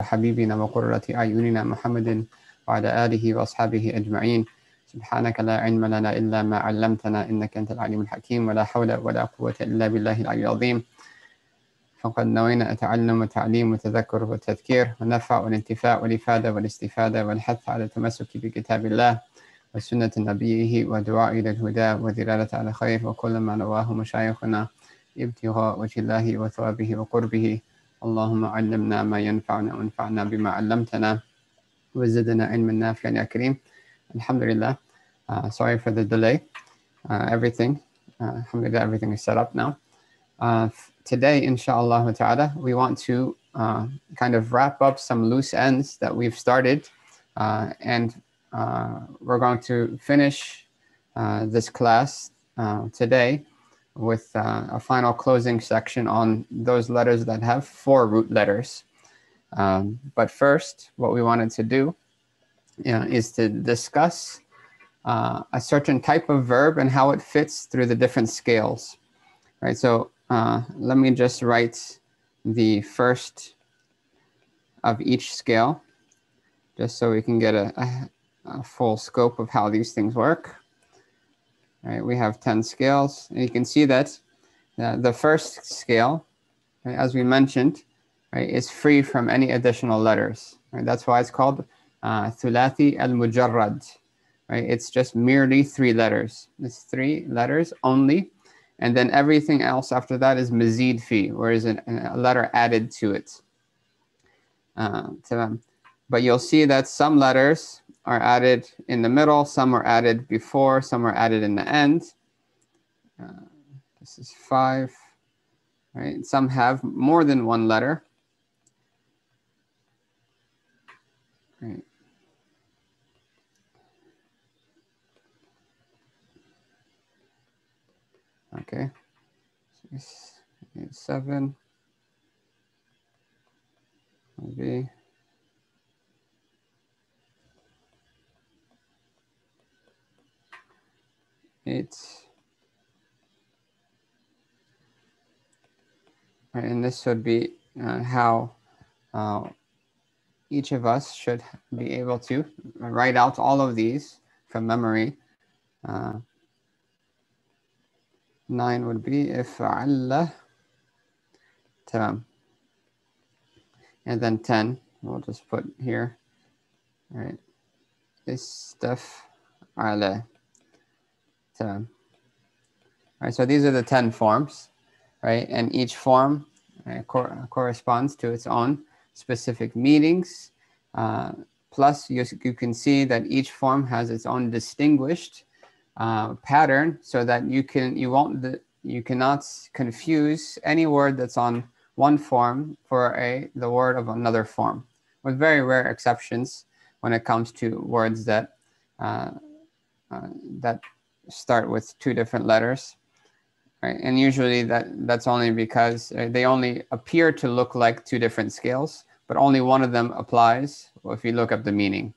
حبيبنا وقرة أعيننا محمد وعلى آله وأصحابه أجمعين. سبحانك لا علم لنا إلا ما علمتنا إنك أنت العليم الحكيم ولا حول ولا قوة إلا بالله العلي العظيم. فقد نوينا التعلم والتعليم والتذكر والتذكير والنفع والانتفاع والإفادة والاستفادة والحث على التمسك بكتاب الله وسنة نبيه ودعاء إلى الهدى ودلالة على خير وكل ما نواه مشايخنا ابتغاء وجه الله وثوابه وقربه. اللهم علمنا ما ينفعنا وانفعنا بما علمتنا وزدنا علما نافعا يا كريم. Alhamdulillah. Sorry for the delay. Alhamdulillah, everything is set up now. Today, inshallah ta'ala, we want to kind of wrap up some loose ends that we've started, and we're going to finish this class today with a final closing section on those letters that have 4 root letters. But first, what we wanted to do is to discuss a certain type of verb and how it fits through the different scales. Right, so let me just write the first of each scale, just so we can get a full scope of how these things work. All right, we have 10 scales, and you can see that the first scale, right, as we mentioned, right, is free from any additional letters. Right? That's why it's called Thulathi al-Mujarrad. Right? It's just merely 3 letters. It's 3 letters only. And then everything else after that is mazid fi, or is a letter added to it. But you'll see that some letters are added in the middle, some are added before, some are added in the end. This is 5. Right? Some have more than 1 letter. Right. Okay, 7 will be 8. Right, and this would be how each of us should be able to write out all of these from memory. 9 would be if'alla. Tamam. And then 10, we'll just put here. All right. Istaf'ala. Tamam. All right, so these are the 10 forms, right? And each form corresponds to its own specific meanings. Plus, you can see that each form has its own distinguished pattern, so that you cannot confuse any word that's on one form for the word of another form, with very rare exceptions when it comes to words that that start with 2 different letters. Right? And usually that's only because they only appear to look like 2 different scales, but only one of them applies if you look up the meaning.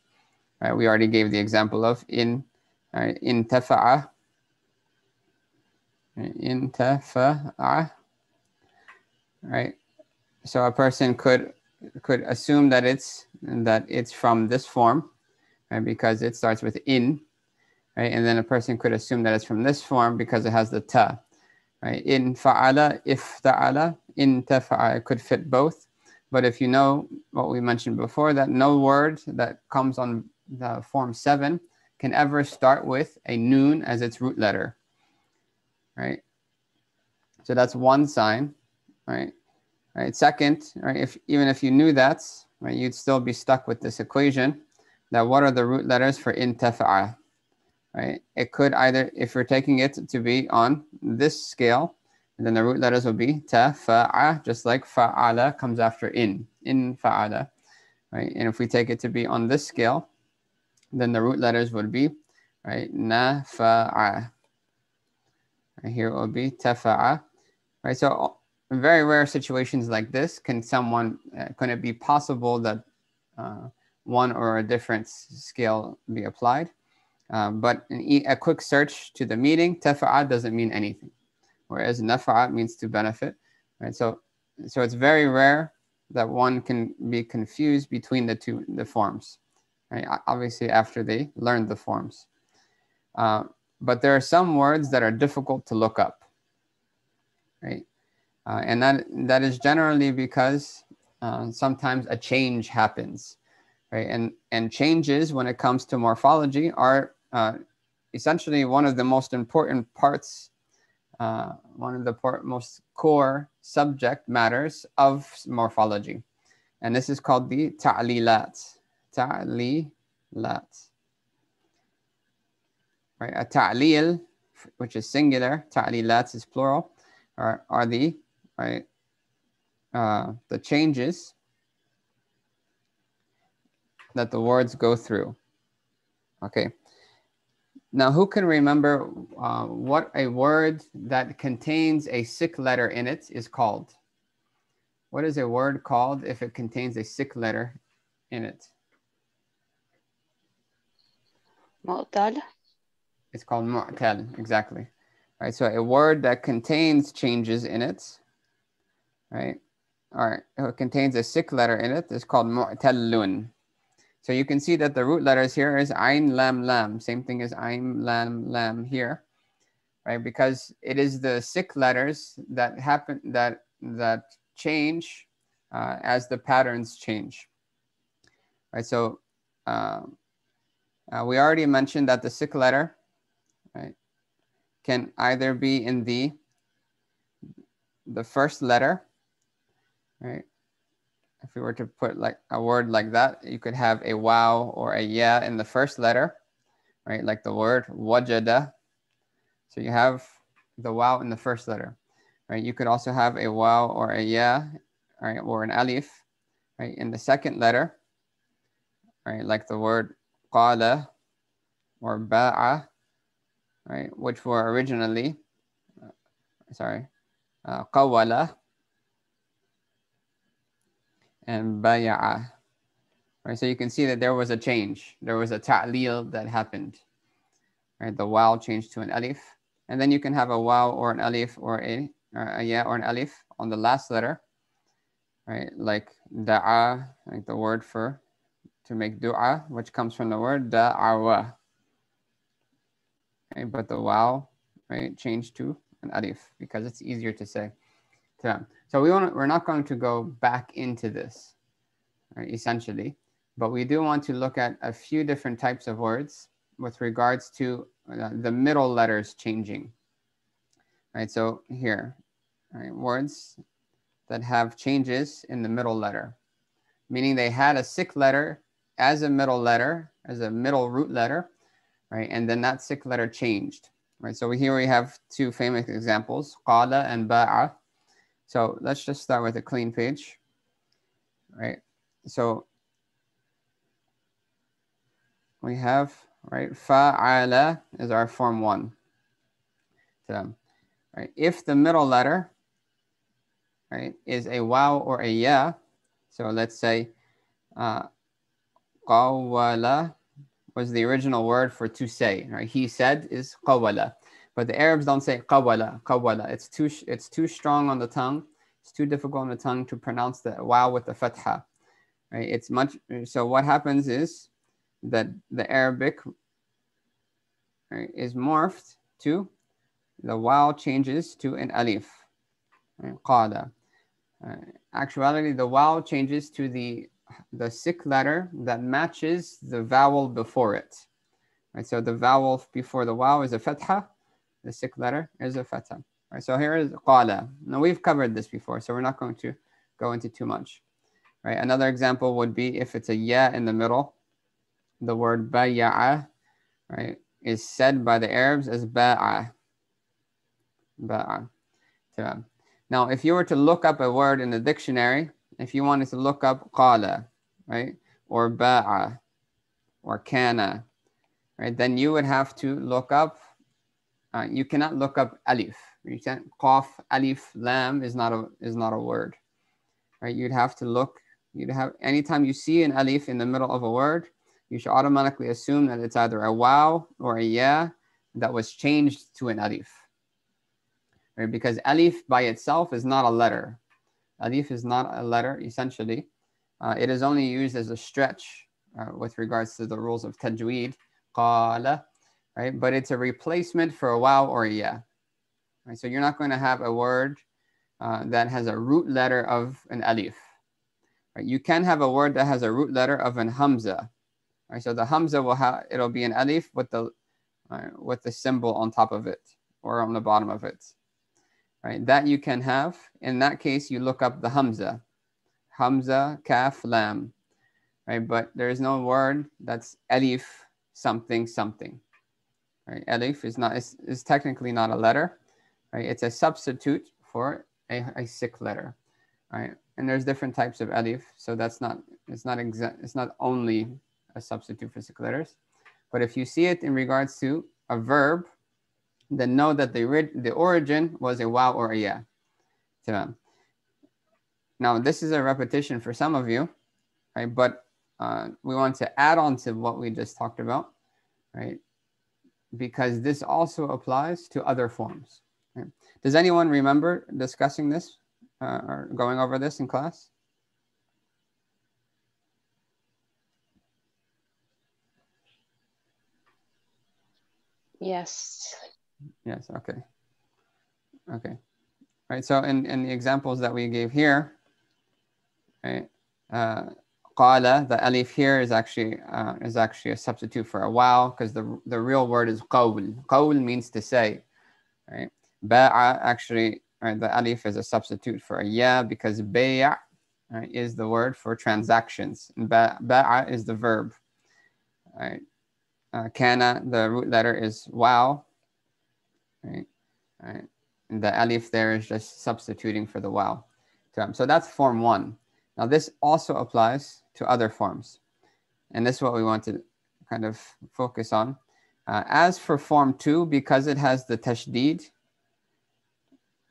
Right? We already gave the example of intafa'a. Intafa'a. Right? So a person could assume that it's from this form, right? Because it starts with in, right? And then a person could assume that it's from this form because it has the ta. Right? In fa'ala, if ta'ala, in tafa'a, it could fit both. But if you know what we mentioned before, that no word that comes on the form 7 can ever start with a noon as its root letter. Right? So that's one sign. Right? Right? Second, right, even if you knew that, right, you'd still be stuck with this equation. That what are the root letters for in tafa'a? Right? It could either, if you're taking it to be on this scale, and then the root letters will be ta, fa'a, just like fa'ala comes after in fa'ala. Right? And if we take it to be on this scale, then the root letters would be, right, na, fa'a. Right? Here it will be tafa'a. Right? So in very rare situations like this, can it be possible that one or a different scale be applied? But a quick search to the meaning, tafa'a doesn't mean anything, whereas nafa'a means to benefit. Right? So it's very rare that one can be confused between the forms, right? Obviously, after they learn the forms. But there are some words that are difficult to look up, right? And that is generally because sometimes a change happens, right? And changes when it comes to morphology are essentially one of the most important parts, one of the most core subject matters of morphology. And this is called the ta'lilat. Ta'lilat. Right? A ta'lil, which is singular, ta'lilat is plural, are the, right, the changes that the words go through. Okay. Now, who can remember what a word that contains a sick letter in it is called? What is a word called if it contains a sick letter in it? Mu'tal. It's called mu'tal, exactly. Right, so a word that contains changes in it, right, or it contains a sick letter in it is called mu'tallun. So you can see that the root letters here is ayn, lam, lam. Same thing as ayn, lam, lam here, right? Because it is the sick letters that happen, that change as the patterns change, right? So we already mentioned that the sick letter, right, can either be in the first letter, right? If we were to put like a word like that, you could have a waw or a ya in the first letter, right? Like the word wajada. So you have the waw in the first letter, right? You could also have a waw or a ya, right, or an alif, right, in the second letter, right? Like the word qala or ba'a, right? Which were originally, qawala and baya'a. Right, so you can see that there was a change. There was a ta'lil that happened. Right, the waw changed to an alif, and then you can have a waw or an alif or a ya or an alif on the last letter. Right, like da'a, like the word for to make du'a, which comes from the word da'awa. Right, but the waw, right, changed to an alif because it's easier to say. So we're not going to go back into this, right, essentially. But we do want to look at a few different types of words with regards to the middle letters changing. Right, so here, right, words that have changes in the middle letter, meaning they had a sick letter as a middle letter, as a middle root letter, right, and then that sick letter changed. Right, so here we have two famous examples, qala and ba'a. So let's just start with a clean page. Right, so we have, right, fa'ala is our form 1. So, right, if the middle letter, right, is a waw or a ya, so let's say qawwala was the original word for to say, right? He said is qawwala, but the Arabs don't say qawwala, qawwala. It's too strong on the tongue. It's too difficult on the tongue to pronounce the waw with the fatha, right? It's much. So what happens is that the Arabic, right, is morphed to the waw changes to an alif, right? Qala. Actuality, the waw changes to the sick letter that matches the vowel before it. Right, so the vowel before the waw is a fatha, the sick letter is a fatha. Right, so here is qala. Now we've covered this before, so we're not going to go into too much. Right, another example would be if it's a ya in the middle, the word baya'a, right, is said by the Arabs as ba'a. Ba'a. Now, if you were to look up a word in the dictionary, if you wanted to look up qala, right, or ba'a, or kana, right, then you would have to look up, you cannot look up alif. You can't, qaf, alif, lam is not a word, right? You'd have to look, anytime you see an alif in the middle of a word, you should automatically assume that it's either a waw or a ya that was changed to an alif. Right? Because alif by itself is not a letter, Alif is not a letter, essentially. It is only used as a stretch with regards to the rules of tajweed, qala, right? But it's a replacement for a waw or a ya. Right? So you're not going to have a word that has a root letter of an alif. Right? You can have a word that has a root letter of an hamza. Right? So the hamza it'll be an alif with the symbol on top of it or on the bottom of it. Right? That you can have. In that case, you look up the hamza. Hamza, kaf, lam. Right? But there is no word that's alif something something. Right? Alif is technically not a letter. Right? It's a substitute for a sick letter. Right? And there's different types of alif, so it's not only a substitute for sick letters. But if you see it in regards to a verb, then know that the origin was a waw or a ya. Now, this is a repetition for some of you, right? But we want to add on to what we just talked about, right? Because this also applies to other forms. Right? Does anyone remember discussing this or going over this in class? Yes. Yes, okay. Okay. Right, so in the examples that we gave here, right, qala, the alif here is actually a substitute for a waw, because the real word is qawl. Qawl means to say, right? Ba'a actually, right, the alif is a substitute for a ya, because bay' right, is the word for transactions, and ba'a is the verb. Right? Kana, the root letter is waw, right? Right? And the alif there is just substituting for the waw. So that's form 1. Now this also applies to other forms. And this is what we want to kind of focus on. As for form 2, because it has the tashdid,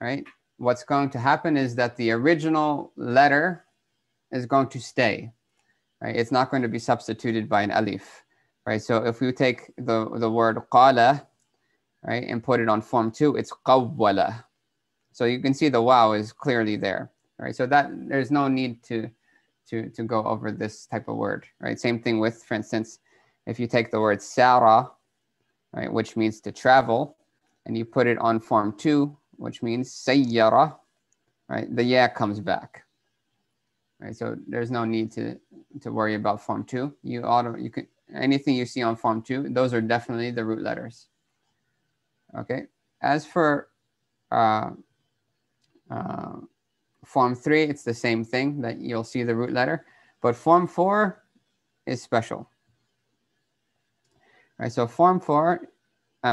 right? What's going to happen is that the original letter is going to stay, right? It's not going to be substituted by an alif, right? So if we take the word qala, right, and put it on form 2, it's qawwala. So you can see the waw is clearly there, right? So that there's no need to go over this type of word, right? Same thing with, for instance, if you take the word sara, right, which means to travel, and you put it on form 2, which means sayyara, right? The ya comes back, right? So there's no need to worry about form 2. You can anything you see on form 2, those are definitely the root letters. Okay. As for form 3, it's the same thing, that you'll see the root letter, but form 4 is special. Right, so form 4, a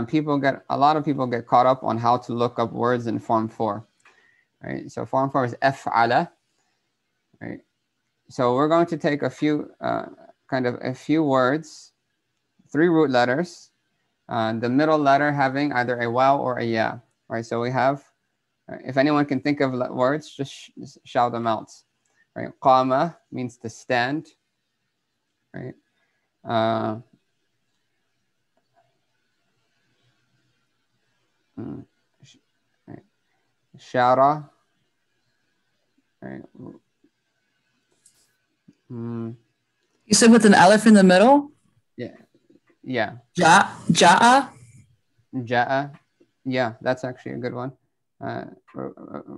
lot of people get caught up on how to look up words in form 4. Right, so form 4 is af'ala. Right, so we're going to take a few words, 3 root letters, the middle letter having either a waw or a ya. Right, so we have, if anyone can think of words, just shout them out. Right, qama means to stand. Right, shara. Right. You said with an aleph in the middle? Yeah. Yeah. Ja'a? Ja'a. Yeah, that's actually a good one.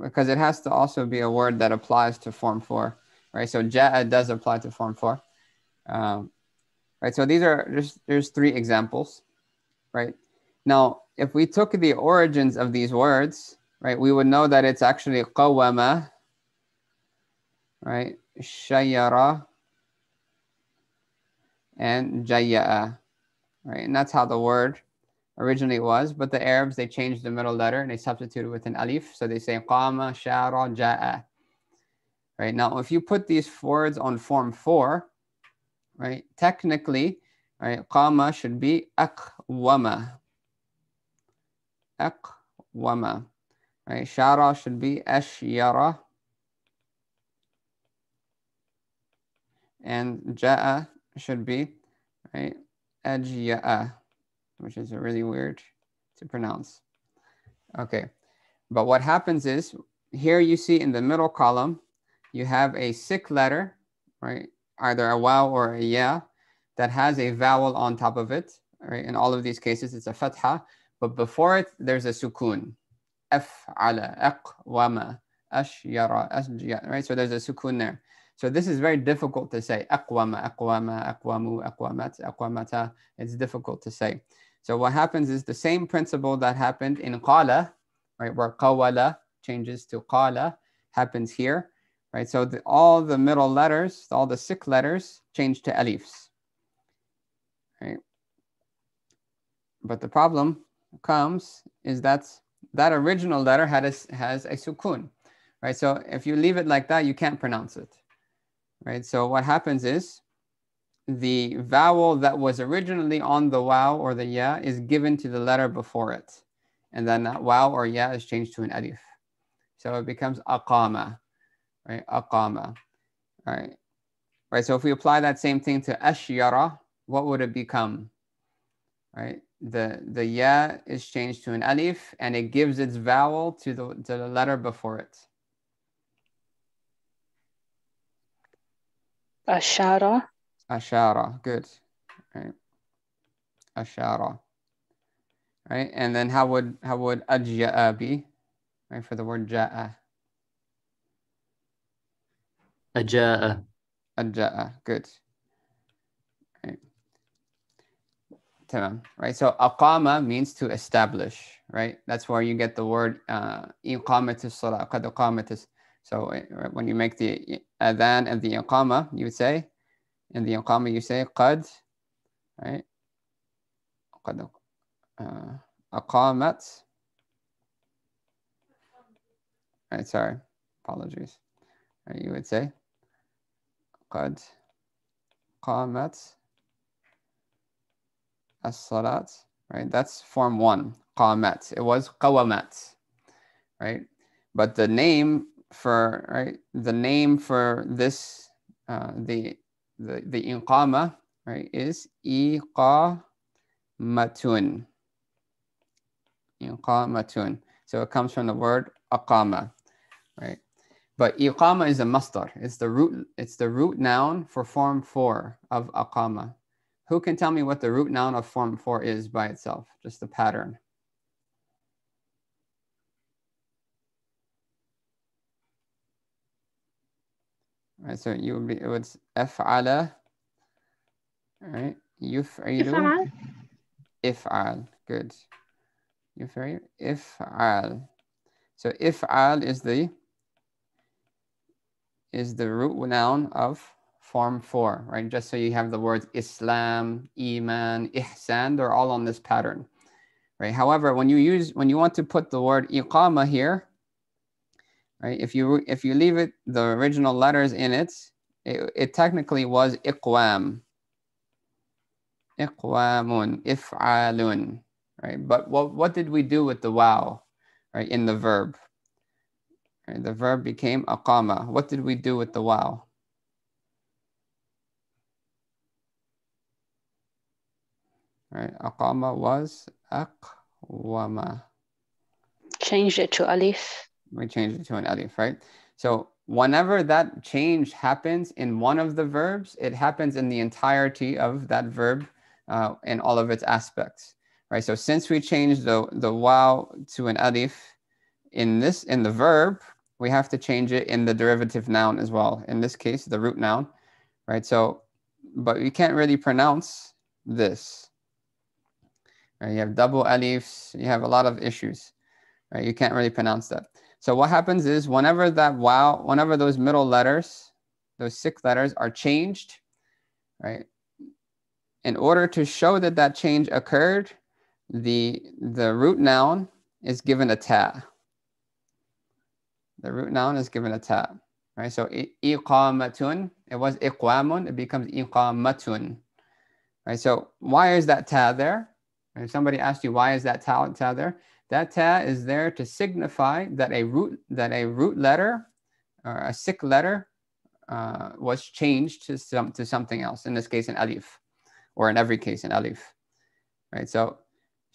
Because it has to also be a word that applies to form 4. Right. So ja'a does apply to form 4. Right. So there's 3 examples. Right. Now, if we took the origins of these words, right, we would know that it's actually qawama, right, shayyara, and jayya'a, right? And that's how the word originally was, but the Arabs, they changed the middle letter and they substituted with an alif, so they say qama, shara, ja'a. Right, now if you put these words on form 4, right, technically, right, qama should be aqwama, aqwama, right? Shara should be ashyara, and ja'a should be, right, ajya'a, which is really weird to pronounce. Okay, but what happens is, here you see in the middle column, you have a sick letter, right? Either a waw or a ya that has a vowel on top of it, right? In all of these cases, it's a fatha, but before it, there's a sukun. Af'ala, aqwama, ashyara, asjiya, right? So there's a sukun there. So this is very difficult to say. Aqwama, aqwama, aqwamu, aqwamat, aqwamata. It's difficult to say. So what happens is the same principle that happened in qala, right, where qawala changes to qala, happens here, right? So all the middle letters, all the sick letters change to alifs, right? But the problem comes is that that original letter has a sukun, right? So if you leave it like that, you can't pronounce it, right? So what happens is the vowel that was originally on the waw or the ya is given to the letter before it. And then that waw or ya is changed to an alif. So it becomes aqama, right? Aqama, right? Right, so if we apply that same thing to ashyara, what would it become, right? The ya is changed to an alif and it gives its vowel to the letter before it. Ashara. Ashara, good, right? Ashara, right? And then how would ajya'a be, right? For the word ja'a. Aja'a. Ajya'a, good, right? Tamam, right? So aqama means to establish, right? That's where you get the word iqamatis salah, qad iqamatis. So right, when you make the adhan and the iqama, you would say, in the iqama you say qad, right? Qad aqamat. Right, sorry, apologies. Right, you would say qad qamat as-salat, right? That's form 1, qamat. It was qawamat, right? But the name for, right, the name for this the iqama, right, is iqamatun. Iqamatun. So it comes from the word aqama, right? But iqama is a masdar. It's the root noun for form 4 of aqama. Who can tell me what the root noun of form 4 is by itself? Just the pattern. Right, so you would be, it was af'ala, right? Yuf'ilu, if'al, good. Yuf'il, if'al. So if'al is the root noun of form 4, right? Just so you have the words Islam, Iman, Ihsan, they're all on this pattern, right? However, when you want to put the word iqama here, right? If you leave it, the original letters in it, it technically was iqwam, iqwamun, if'alun, right? But what did we do with the waw, right, in the verb? Right, the verb became aqama. What did we do with the waw? Right, aqama was aqwama. Changed it to alif. We changed it to an alif, right? So whenever that change happens in one of the verbs, it happens in the entirety of that verb in all of its aspects, right? So since we changed the waw to an alif in the verb, we have to change it in the derivative noun as well. In this case, the root noun, right? So, but you can't really pronounce this. Right? You have double alifs, you have a lot of issues, right? You can't really pronounce that. So what happens is whenever those middle letters, those 6 letters are changed, right? In order to show that change occurred, the root noun is given a ta. The root noun is given a ta, right? So iqamatun, it was iqwamun, it becomes iqamatun, right? So why is that ta there? If somebody asked you why is that ta there, that ta is there to signify that a root letter or a sick letter was changed to something else. In this case, an alif, or in every case, an alif, right? So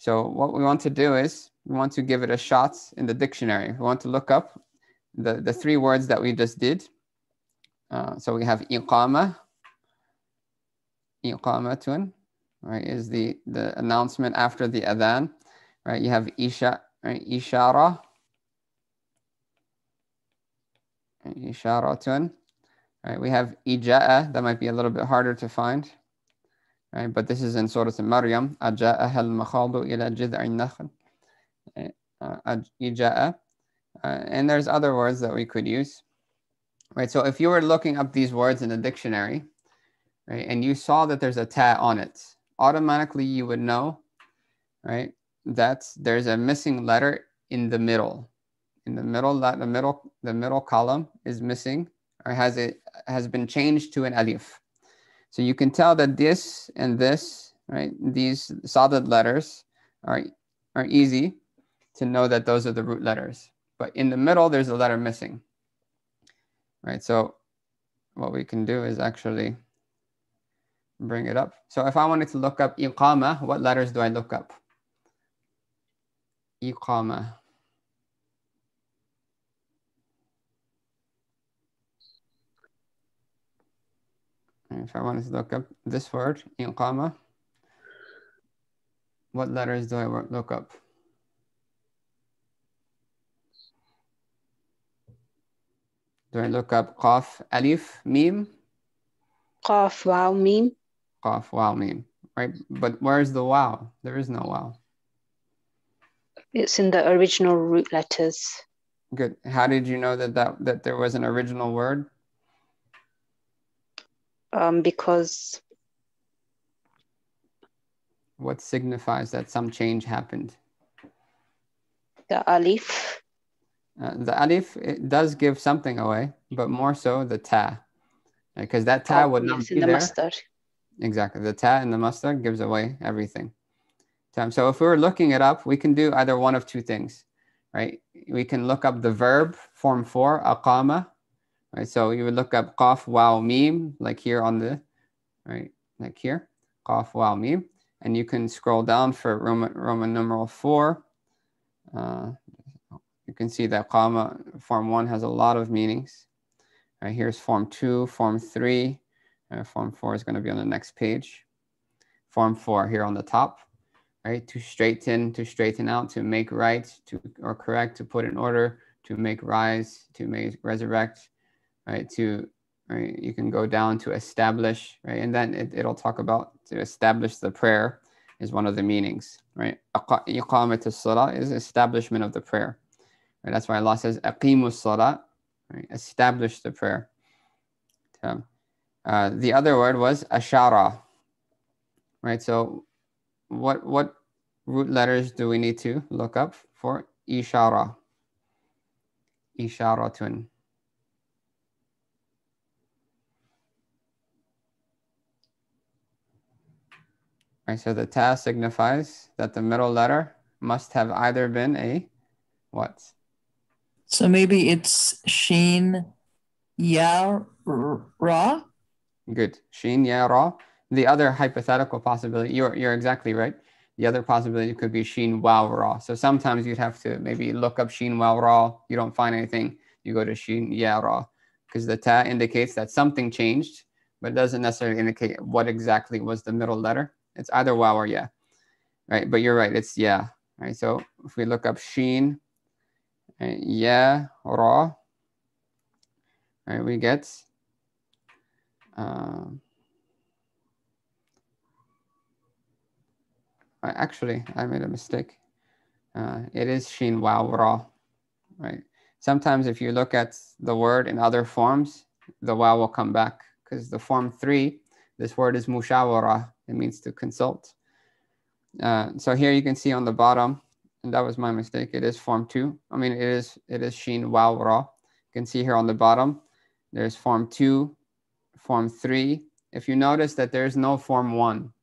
what we want to do is we want to give it a shot in the dictionary. We want to look up the 3 words that we just did, So we have iqama, iqamatun, right, is the announcement after the adhan, right? You have right, ishara, isharatun, right? We have ija'a, that might be a little bit harder to find, right? But this is in Surah Maryam, aja'aha al-makhadu ila jid'i nakhl, ija'a, and there's other words that we could use, right? So if you were looking up these words in the dictionary, right, and you saw that there's a ta on it, automatically you would know, right, that there's a missing letter in the middle. In the middle, the middle column is missing, or has been changed to an alif. So you can tell that this and this, right, these solid letters are easy to know that those are the root letters. But in the middle, there's a letter missing, right? So what we can do is actually bring it up. So if I wanted to look up iqama, what letters do I look up? Iqama. If I wanted to look up this word, iqama, what letters do I look up? Do I look up qaf, alif, mim? Qaf, waw, mim. Qaf, waw, mim, right? But where's the waw? There is no waw. It's in the original root letters. Good. How did you know that there was an original word? Because What signifies that some change happened? the alif. The alif, it does give something away, but more so the ta, because that ta would not Yes, be in the there. mustard. Exactly. The ta in the mustard gives away everything. So if we were looking it up, we can do either one of two things, right? We can look up the verb, form 4, aqama, right? So you would look up qaf, waw, mim, like here on the, right, like here, qaf, waw, mim, and you can scroll down for Roman numeral 4. You can see that qama, form 1 has a lot of meanings. Right, here's form 2, form 3. Form 4 is going to be on the next page. Form 4 here on the top, right? To straighten out, to make right, or correct, to put in order, to make rise, to make resurrect, right? Right, you can go down to establish, right? And then it'll talk about to establish the prayer is one of the meanings, right? Iqamat as-salah is establishment of the prayer. Right? That's why Allah says, aqimus salah, right? Establish the prayer. The other word was ashara, right? So what root letters do we need to look up for ishara? Isharatun. Right, so the ta signifies that the middle letter must have either been a what? So maybe it's sheen, ya, ra. Good. Shin, ya, ra. The other hypothetical possibility, you're exactly right. The other possibility could be shin, waw, ra. So sometimes you'd have to maybe look up shin, waw, ra. You don't find anything. You go to shin, ya, ra. Because the ta indicates that something changed, but it doesn't necessarily indicate what exactly was the middle letter. It's either waw or ya. Right? But you're right. It's ya. Right? So if we look up shin, ya, ra, right, we get actually, I made a mistake. It is shin, waw, ra, right? Sometimes if you look at the word in other forms, the waw will come back because the form 3, this word is mushawara. It means to consult. So here you can see on the bottom, and that was my mistake. It is form 2. I mean, it is shin, waw, ra. You can see here on the bottom, there's form 2, form 3. If you notice that there's no form 1,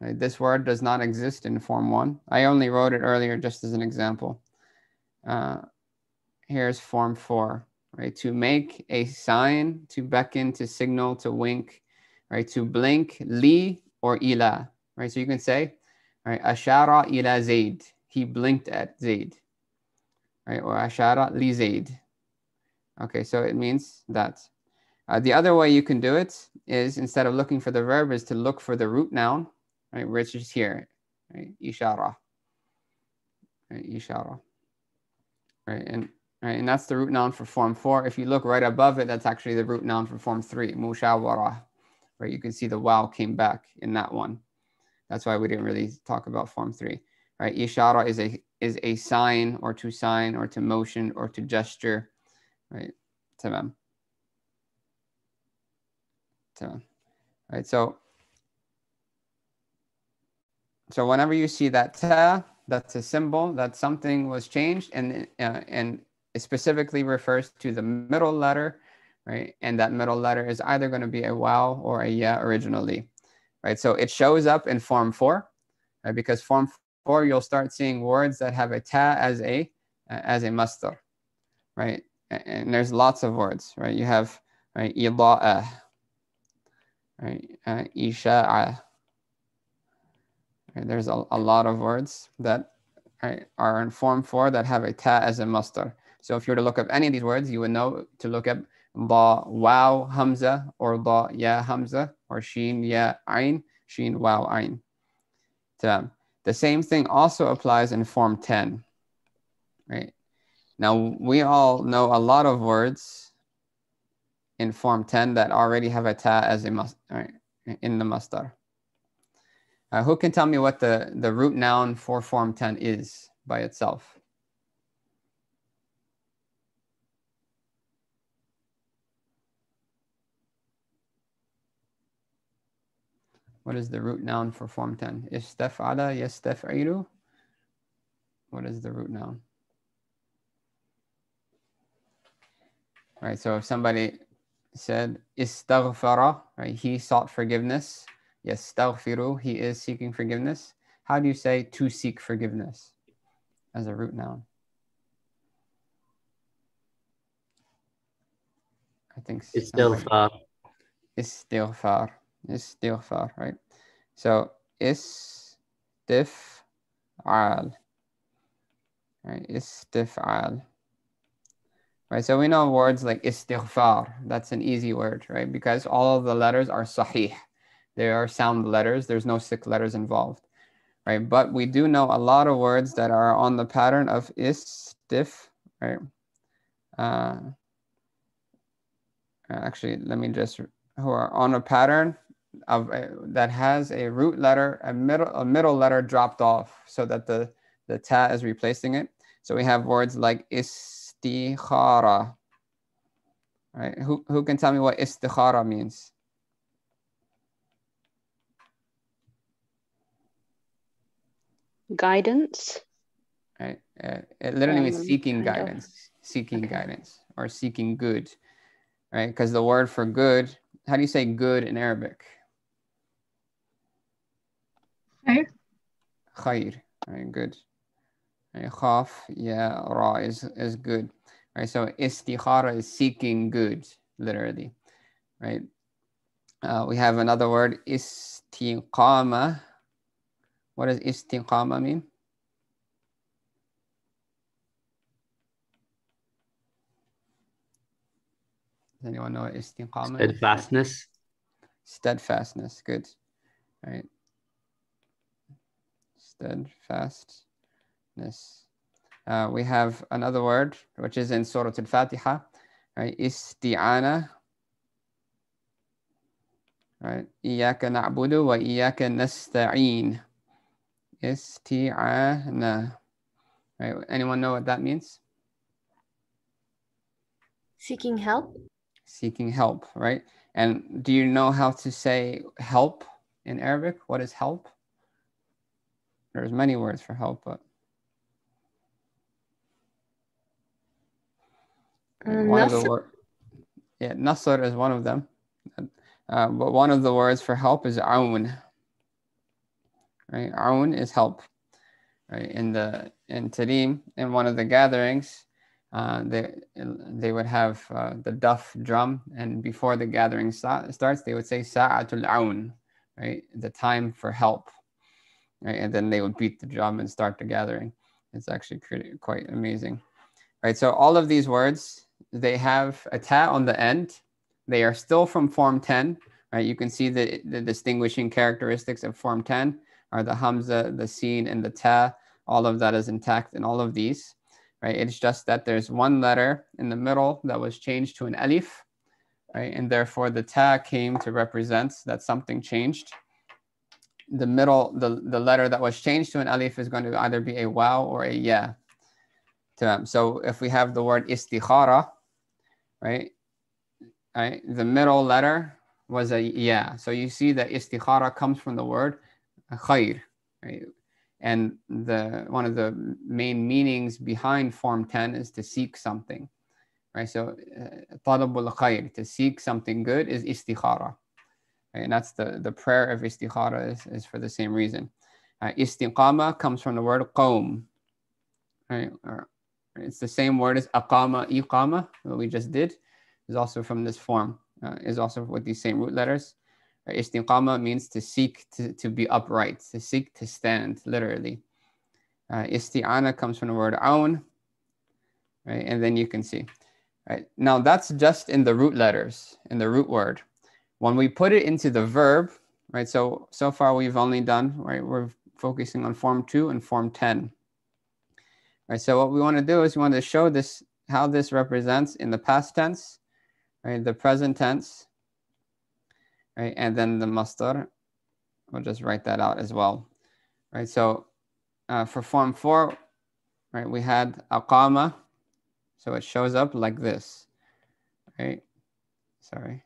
right? This word does not exist in form 1. I only wrote it earlier just as an example. Here's form 4, right? To make a sign, to beckon, to signal, to wink, right? To blink, li or ila, right? So you can say, right? Ashara ila Zaid. He blinked at Zaid, right? Or ashara li Zaid. Okay, so it means that. The other way you can do it is, instead of looking for the verb, is to look for the root noun, right, which is here, right, ishara, right, ishara, right, and that's the root noun for form 4. If you look right above it, that's actually the root noun for form 3, mushawara, right? You can see the wow came back in that one. That's why we didn't really talk about form 3, right? Ishara is a sign, or to sign, or to motion, or to gesture, right? Tamam. Right, so whenever you see that ta, that's a symbol that something was changed, and it specifically refers to the middle letter, right? And that middle letter is either going to be a waw or a ya originally, right? So it shows up in form 4, right? Because form 4, you'll start seeing words that have a ta as a masdar, right? And there's lots of words, right? You have, right, ida'a, right, isha'a. Right, there's a lot of words that, right, are in form 4 that have a ta as a masdar. So if you were to look up any of these words, you would know to look up la waw hamza, or la ya hamza, or sheen ya ayn, sheen waw ayn. The same thing also applies in form 10. Right? Now, we all know a lot of words in form 10 that already have a ta as a masdar, right, in the masdar. Who can tell me what the root noun for form 10 is by itself? What is the root noun for form 10? Istaf'ala, yastaf'ilu? What is the root noun? Right, so if somebody said istaghfara, right, he sought forgiveness. Yastaghfiru, he is seeking forgiveness. How do you say to seek forgiveness as a root noun? I think Istighfar. Istighfar, right? So istif'al, right? Istif'al. Right, so we know words like istighfar, that's an easy word, right? Because all of the letters are sahih. They are sound letters. There's no sick letters involved, right? But we do know a lot of words that are on the pattern of istif, right? Actually, let me just, who are on a pattern of that has a root letter, a middle letter dropped off, so that the ta is replacing it. So we have words like istikhara, right? Who can tell me what istikhara means? Guidance. Right? It literally means seeking Kind of. guidance, seeking Okay. guidance, or seeking good, right? Because the word for good, how do you say good in Arabic? Khair. Khair, right? Good. Right? Khaf, yeah, ra is good, right? So istikhara is seeking good, literally, right? We have another word, istiqama. What does istiqama mean? Does anyone know what istiqama is? Steadfastness. Steadfastness, good, right? Steadfastness. We have another word, which is in Surah Al-Fatiha, right? Isti'ana, right? Iyaka na'budu wa iyaka nasta'een. Isti'ana, right? Anyone know what that means? Seeking help. Seeking help, right? And do you know how to say help in Arabic? What is help? There's many words for help, but one of the words, yeah, nasr is one of them. But one of the words for help is aun, right? Aun is help, right? In Tarim, in one of the gatherings, they would have the duff drum, and before the gathering starts, they would say Sa'atul Aun, right? The time for help, right? And then they would beat the drum and start the gathering. It's actually quite amazing, right? So all of these words, they have a ta on the end, They are still from form 10, right? You can see the distinguishing characteristics of form 10 are the hamza, the sin, and the ta. All of that is intact in all of these, right? It's just that there's one letter in the middle that was changed to an alif, right? And therefore the ta came to represent that something changed. The middle, the letter that was changed to an alif is going to either be a waw or a ya. So if we have the word istikhara, right? The middle letter was a ya. So you see that istikhara comes from the word khair, right? And one of the main meanings behind form 10 is to seek something, right? So talabul khair, to seek something good, is istikhara, right? And that's the prayer of istikhara is for the same reason. Istiqama comes from the word qawm, right? It's the same word as aqama, iqama, that we just did, is also from this form, is also with these same root letters. Istiqama means to seek to be upright, to seek to stand, literally. Isti'ana comes from the word aun, right? And then you can see, right? Now that's just in the root letters, in the root word. When we put it into the verb, right? So far we've only done, right? We're focusing on form 2 and form 10. Right, so what we want to do is we want to show this, how this represents in the past tense, right, the present tense, right, and then the masdar. We'll just write that out as well, right? So for form 4, right, we had aqama, so it shows up like this, right? Sorry,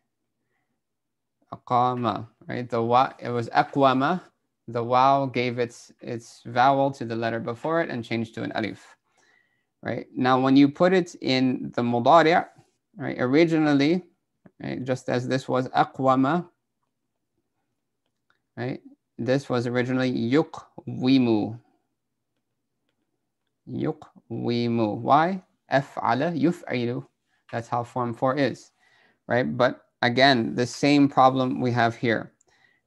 aqama, right? The wa, it was aqwama. The waw gave its vowel to the letter before it and changed to an alif. Right, now when you put it in the mudari', right, originally, right, just as this was aqwama, right, this was originally yuqwimu. Yuqwimu. Why? Af'ala yuf'ilu. That's how form 4 is, right? But again, the same problem we have here,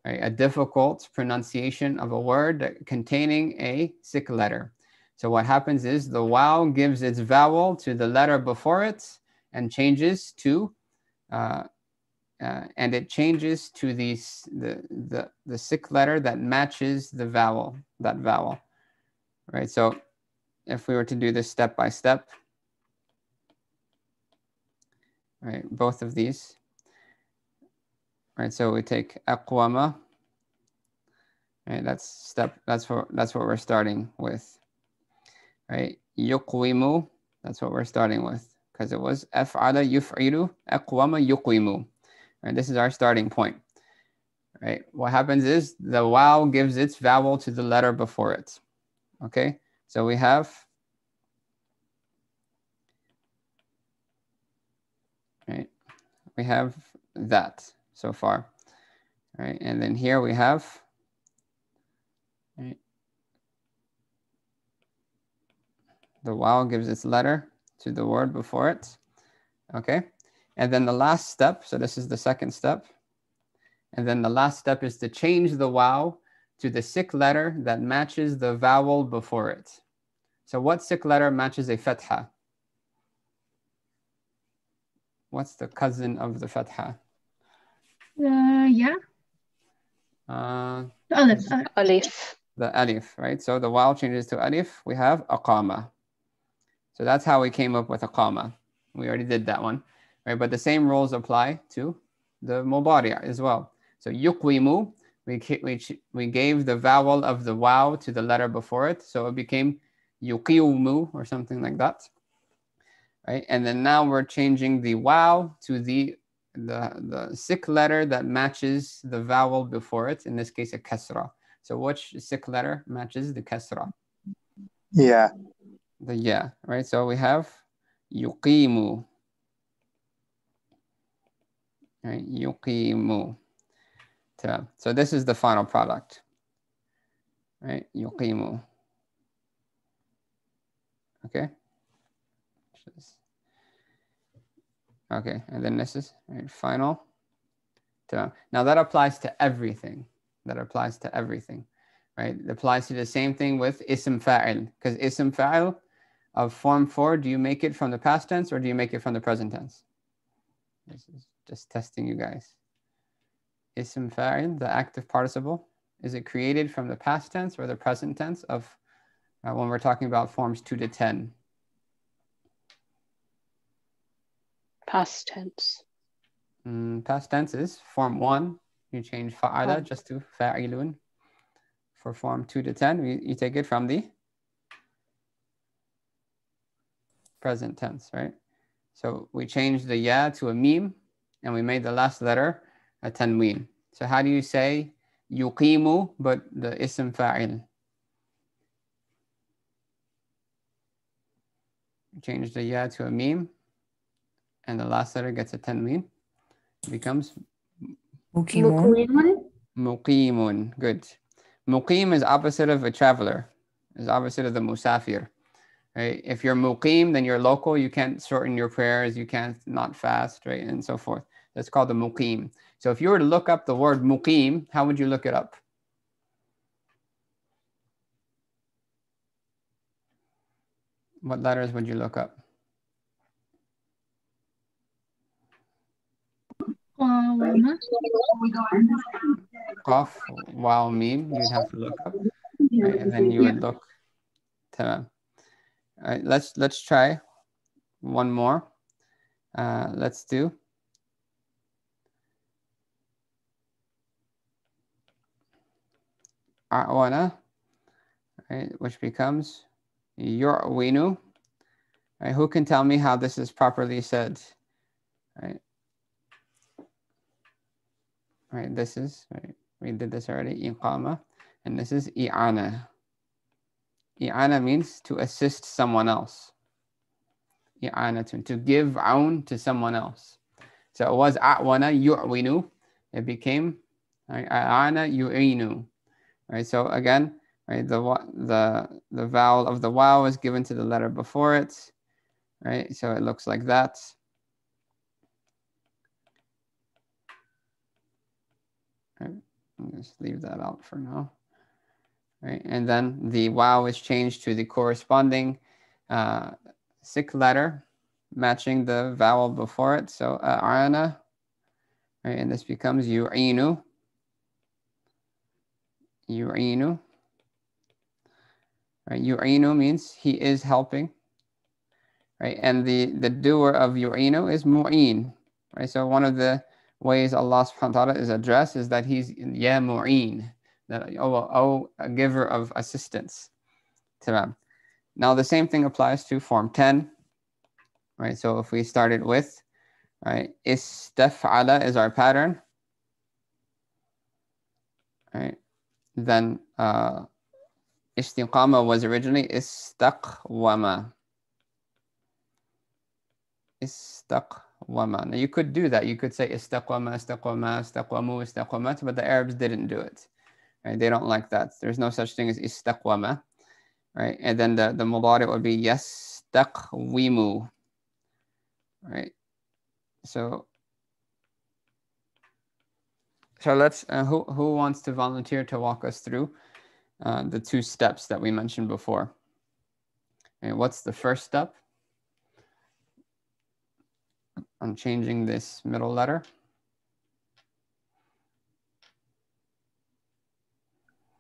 right? A difficult pronunciation of a word containing a sick letter. So what happens is the waw gives its vowel to the letter before it and changes to, and it changes to the sick letter that matches the vowel, that vowel, right? So if we were to do this step by step, right, both of these, right? So we take aqwama, right? That's what we're starting with. Right, yuqwimu, that's what we're starting with, because it was af'ala yuf'ilu, aqwama yuqwimu. Right, this is our starting point. Right, what happens is the waw gives its vowel to the letter before it. Okay, so we have, right, we have that so far. Right, and then here we have, right, the waw gives its letter to the word before it, okay? And then the last step, so this is the second step. And then the last step is to change the waw to the sick letter that matches the vowel before it. So what sick letter matches a fatha? What's the cousin of the fatha? Yeah. Alif. Alif. The alif, right? So the waw changes to alif, we have aqama. So that's how we came up with aqama. We already did that one, right? But the same rules apply to the mudari' as well. So yuqwimu, we gave the vowel of the waw to the letter before it, so it became yuqiwmu or something like that, right? And then now we're changing the waw to the sick letter that matches the vowel before it, in this case a kasra. So which sick letter matches the kasra? Yeah. The ya, right? So we have yuqimu, right? Yuqimu. So this is the final product, right? Yuqimu. Okay. Okay, and then this is, right, final. Now that applies to everything. That applies to everything, right? It applies to the same thing with ism fa'il, because ism fa'il of form 4, do you make it from the past tense or do you make it from the present tense? This is Just testing you guys. Ism fa'il, the active participle, is it created from the past tense or the present tense of when we're talking about forms 2 to 10? Past tense. Past tense is form 1. You change fa'ala just to fa'ilun. For form 2 to 10, you take it from the present tense, right? So we changed the ya to a meme, and we made the last letter a tanween. So how do you say yuqimu, but the ism fa'il? Change the ya to a meme, and the last letter gets a tanween. It becomes Muqimun. muqimun. Good. Muqim is opposite of a traveler. Is opposite of the musafir. Right? If you're muqim, then you're local. You can't shorten your prayers. You can't not fast, right, and so forth. That's called the muqim. So if you were to look up the word muqim, how would you look it up? What letters would you look up? Qaf, waw, mim. You'd have to look up, right? And then you would look. Tamam. All right, let's try one more. Let's do a'wana, right, which becomes yu'winu. Right, who can tell me how this is properly said? Right, right. This is right. We did this already. Iqama, and this is i'ana. I'ana means to assist someone else. I'ana to give aun to someone else. So it was a'wana yu'winu. It became a'ana yu'inu. Right. So again, right, the vowel of the waw is given to the letter before it. Right. So it looks like that. Right. I'll just leave that out for now. Right, and then the waw is changed to the corresponding sikh letter, matching the vowel before it. So a'ana, right, and this becomes yu'inu. Yu'inu. Right, yu'inu means he is helping. Right, and the doer of yu'inu is mu'in. Right, so one of the ways Allah subhanahu wa ta'ala is addressed is that he's ya mu'in. That a giver of assistance. Tamam. Now the same thing applies to form 10. Right. So if we started with, right, istaf'ala is our pattern. Right. Then istiqama was originally istaqwama. Istaqwama. Now you could do that. You could say istaqwama, istaqwama, istaqwamu, istaqwamat, but the Arabs didn't do it. Right? They don't like that. There's no such thing as istaqwama, right? And then the mudari would be yastaqwimu, right? So let's who wants to volunteer to walk us through the 2 steps that we mentioned before? And what's the first step? I'm changing this middle letter.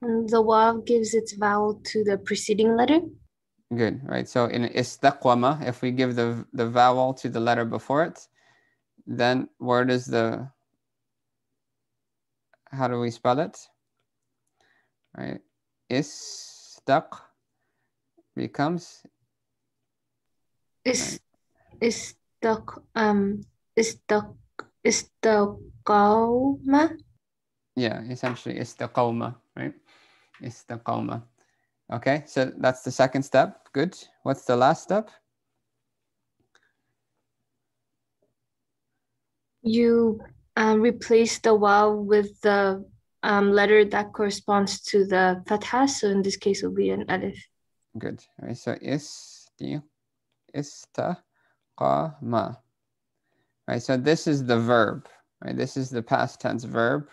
The waw gives its vowel to the preceding letter. Good, right? So in istaqwama, if we give the vowel to the letter before it, then where does how do we spell it? Right? Istaq becomes Istaqawma. Yeah, essentially istaqawma, right? Istaqawma. Okay, so that's the second step. Good. What's the last step? You replace the waw with the letter that corresponds to the fatha. So in this case, it will be an alif. Good. All right, so istaqama. Right, so this is the verb. Right, this is the past tense verb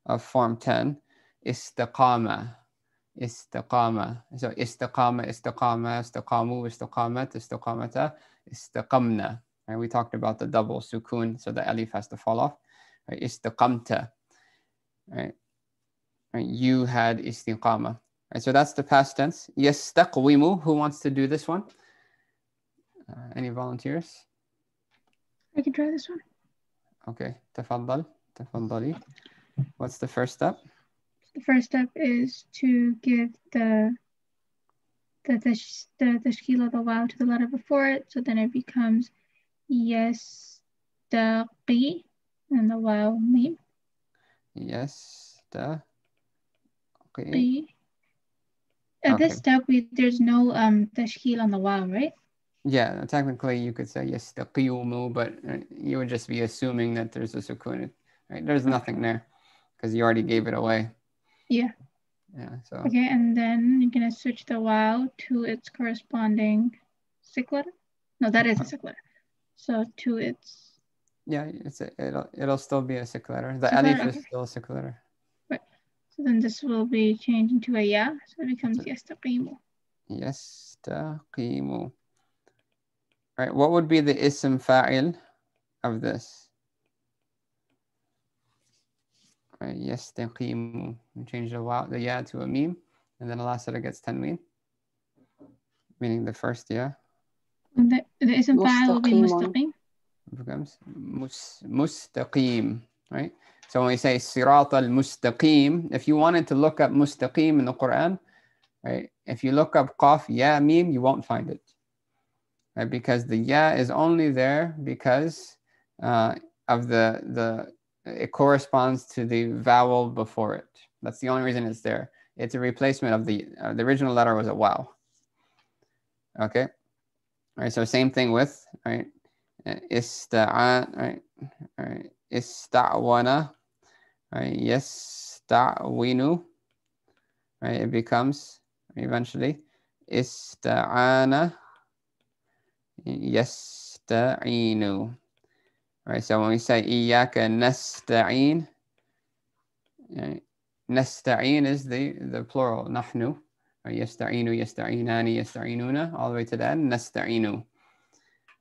of form 10. Istaqama. Istaqama. So istaqama, istaqama, istaqamu, istaqamat, istaqamata, istaqamna. Right? We talked about the double sukun, so the alif has to fall off. Right? Istiqamta. Right? Right? You had istiqama. Right? So that's the past tense. Yastaqwimu. Who wants to do this one? Any volunteers? I can try this one. Okay. Tafaddal. Tafaddali. What's the first step? The first step is to give the tashkil of the wow to the letter before it, so then it becomes yastaqi and the wow meme. Yes. Okay. At this step, there's no tashkil on the wow, right? Yeah, technically you could say yes, the qiyumu, but you would just be assuming that there's a sukun. Right? There's nothing there because you already gave it away. Yeah. Yeah. So. Okay, and then you're gonna switch the wow to its corresponding sikh letter. No, that is a sikh letter. So to its. Yeah, it'll still be a sikh letter. The Sikh alif letter, is still a sikh letter. Right. So then this will be changed into a ya, so it becomes yastaqimu. Yastaqimu. Right. What would be the ism fa'il of this? Right. Yastaqimu. We change the wow, the ya to a meme, and then the last letter gets tanween, meaning the first ya. And the ism fa'il will be mustaqim. It becomes mustaqim. Right. So when we say sirat al-mustaqim, if you wanted to look up mustaqim in the Qur'an, right? If you look up qaf ya mim, you won't find it. Right? Because the ya is only there because of it corresponds to the vowel before it. That's the only reason it's there. It's a replacement of the original letter was a waw. Okay. All right. So same thing with right. Ista'an. Right. All right. Ista'wana. Right. Yasta'winu. Right. It becomes eventually ista'ana. Yasta'inu. Right, so when we say iyyaka nasta'in, nasta'in is the plural, nahnu. Right, yasta'inu, yasta'inani, yasta'inuna, all the way to the end, nasta'inu.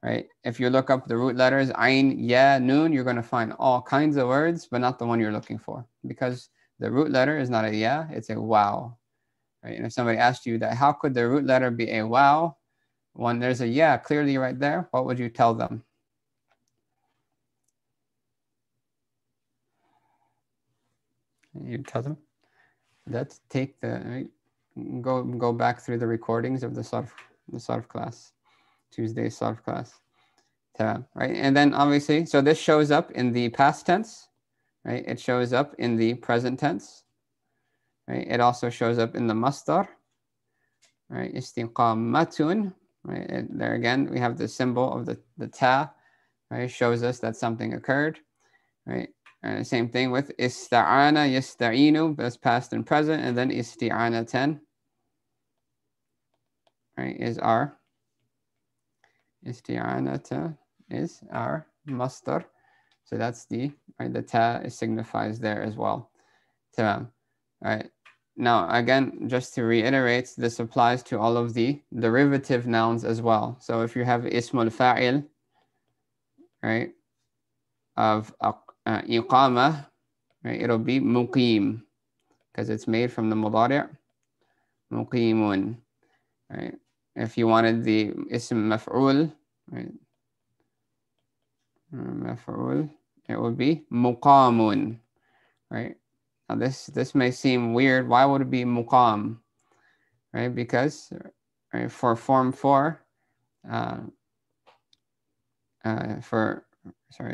Right, if you look up the root letters, ayn, ya, nun, you're going to find all kinds of words, but not the one you're looking for. Because the root letter is not a ya, it's a wow. Right, and if somebody asked you that, how could the root letter be a wow? When there's a ya clearly right there, what would you tell them? You tell them, let's take go back through the recordings of the sarf class, Tuesday sarf class. Right, and then obviously, so this shows up in the past tense, right? It shows up in the present tense, right? It also shows up in the masdar, right? Istiqamatun. Right, and there again, we have the symbol of the ta, right? It shows us that something occurred, right? Same thing with ista'ana, yasta'inu, that's past and present, and then isti'anatan, right, is our, isti'anata is our masdar. So that's the ta signifies there as well. Tamam. Right. Now, again, just to reiterate, this applies to all of the derivative nouns as well. So if you have ismul fa'il, right, of iqama, right, it'll be muqim, because it's made from the mudari', muqimun, right? If you wanted the ism maf'ul, right, maf'ul, it would be muqamun, right? Now this may seem weird. Why would it be muqam? Right? Because right, for form 4,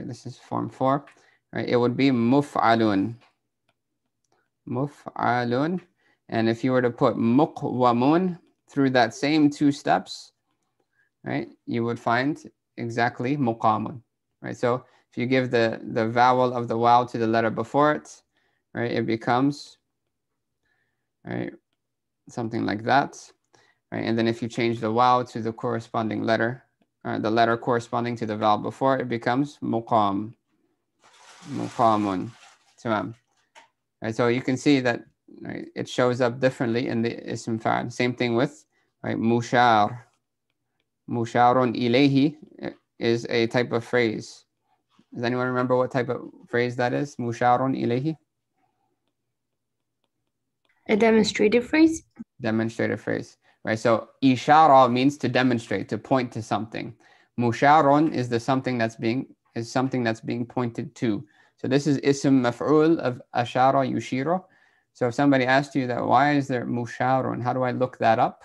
this is form 4, right? It would be muf'alun. Muf'alun. And if you were to put muqwamun through that same 2 steps, right, you would find exactly muqamun. Right? So if you give the vowel of the waw to the letter before it, right, it becomes right, something like that. Right? And then if you change the waw to the corresponding letter, the letter corresponding to the vowel before it becomes muqam. Muqamun. Tamam. Right, so you can see that right, it shows up differently in the ism fa'al. Same thing with right, mushar. Musharun ilayhi is a type of phrase. Does anyone remember what type of phrase that is? Musharun ilayhi? A demonstrative phrase? Demonstrative phrase, right? So ishara means to demonstrate, to point to something. Musharun is something that's being pointed to. So this is ism maf'ul of ashara yushira. So if somebody asked you that, why is there musharun? How do I look that up?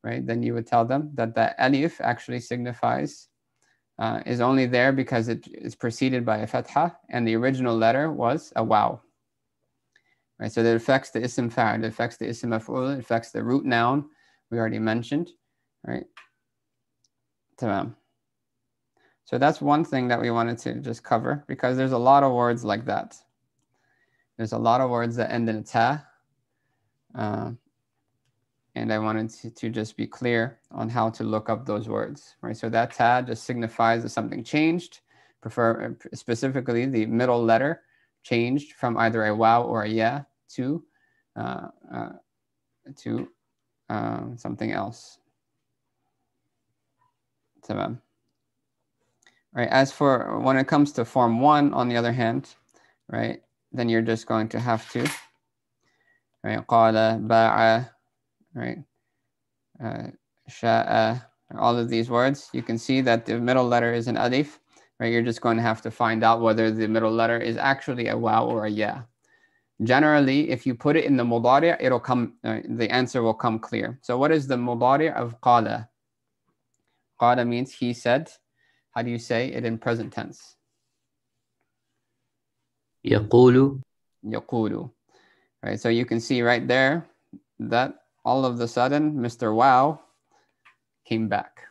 Right? Then you would tell them that the alif actually signifies, is only there because it is preceded by a fatha, and the original letter was a waw. Right? So that affects the ism fa'il, it affects the ism maf'ul, it affects the root noun we already mentioned. Right? Tamam. So that's one thing that we wanted to just cover, because there's a lot of words like that. There's a lot of words that end in a ta. And I wanted to just be clear on how to look up those words, right? So that ta just signifies that something changed, specifically the middle letter changed from either a waw or a ya to something else. Tamam. Right, as for when it comes to form 1, on the other hand, right, then you're just going to have to, right, qala, ba'a, right, sha'a, all of these words, you can see that the middle letter is an alif, right? You're just going to have to find out whether the middle letter is actually a waw or a ya. Generally, if you put it in the mudari', it'll come, the answer will come clear. So what is the mudari' of qala? Qala means he said. How do you say it in present tense? يقول. Yaqulu. Right, so you can see right there that all of a sudden Mr. Wow came back.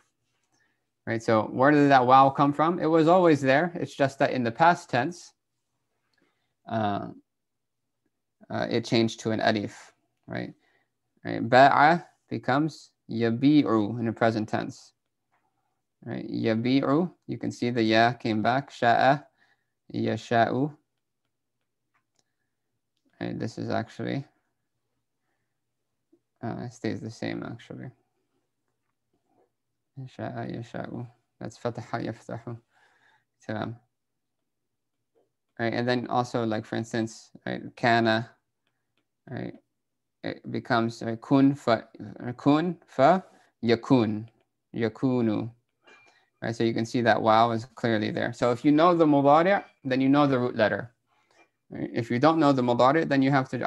Right, so where did that wow come from? It was always there. It's just that in the past tense, it changed to an alif. Right, ba'a becomes yabi'u in the present tense. Right, yabi'u, you can see the ya came back. Sha'a, yasha'u. Right, this is actually, it stays the same actually. Yasha'a, yasha'u. That's fataha, yaftahu. Tamam. Right, and then also, like for instance, right, kana, right, it becomes kun fa yakun, yakunu. Right, so you can see that wow is clearly there. So if you know the mudari', then you know the root letter. Right? If you don't know the mudari', then you have to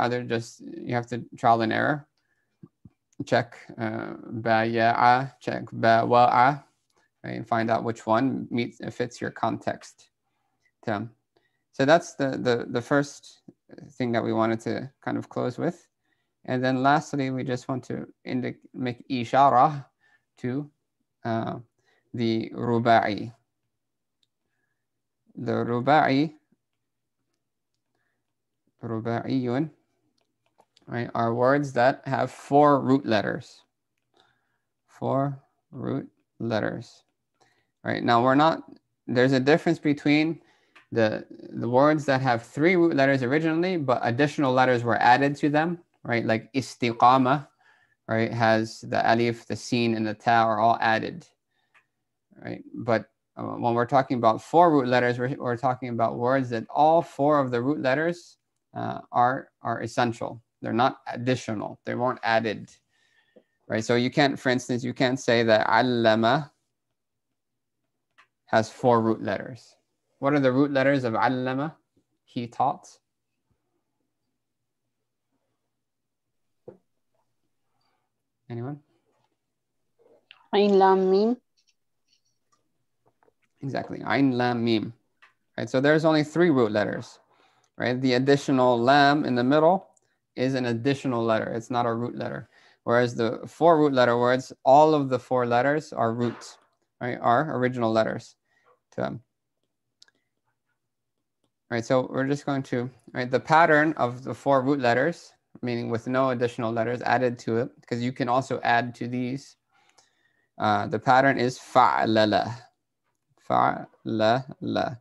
trial and error. Check ba ya'a, check ba wa'a, right, and find out which one fits your context. So that's the first thing that we wanted to kind of close with. And then lastly, we just want to make ishara to the ruba'i. The ruba'iyun, right, are words that have 4 root letters. 4 root letters. Right, now there's a difference between the words that have 3 root letters originally, but additional letters were added to them, right? Like istiqama, right, has the alif, the sin, and the ta are all added, right? But when we're talking about 4 root letters, we're talking about words that all 4 of the root letters are essential. They're not additional. They weren't added, right? So you can't, for instance, you can't say that allama has 4 root letters. What are the root letters of allama? He taught. Anyone? Ain lam mim. Exactly. Ain lam mim. Right. So there's only 3 root letters. Right. The additional lam in the middle is an additional letter. It's not a root letter. Whereas the 4 root letter words, all of the 4 letters are roots. Right. Are original letters to them. Right, so we're just going to, right, the pattern of the 4 root letters, meaning with no additional letters added to it, because you can also add to these. The pattern is fa'lala. Fa'lala.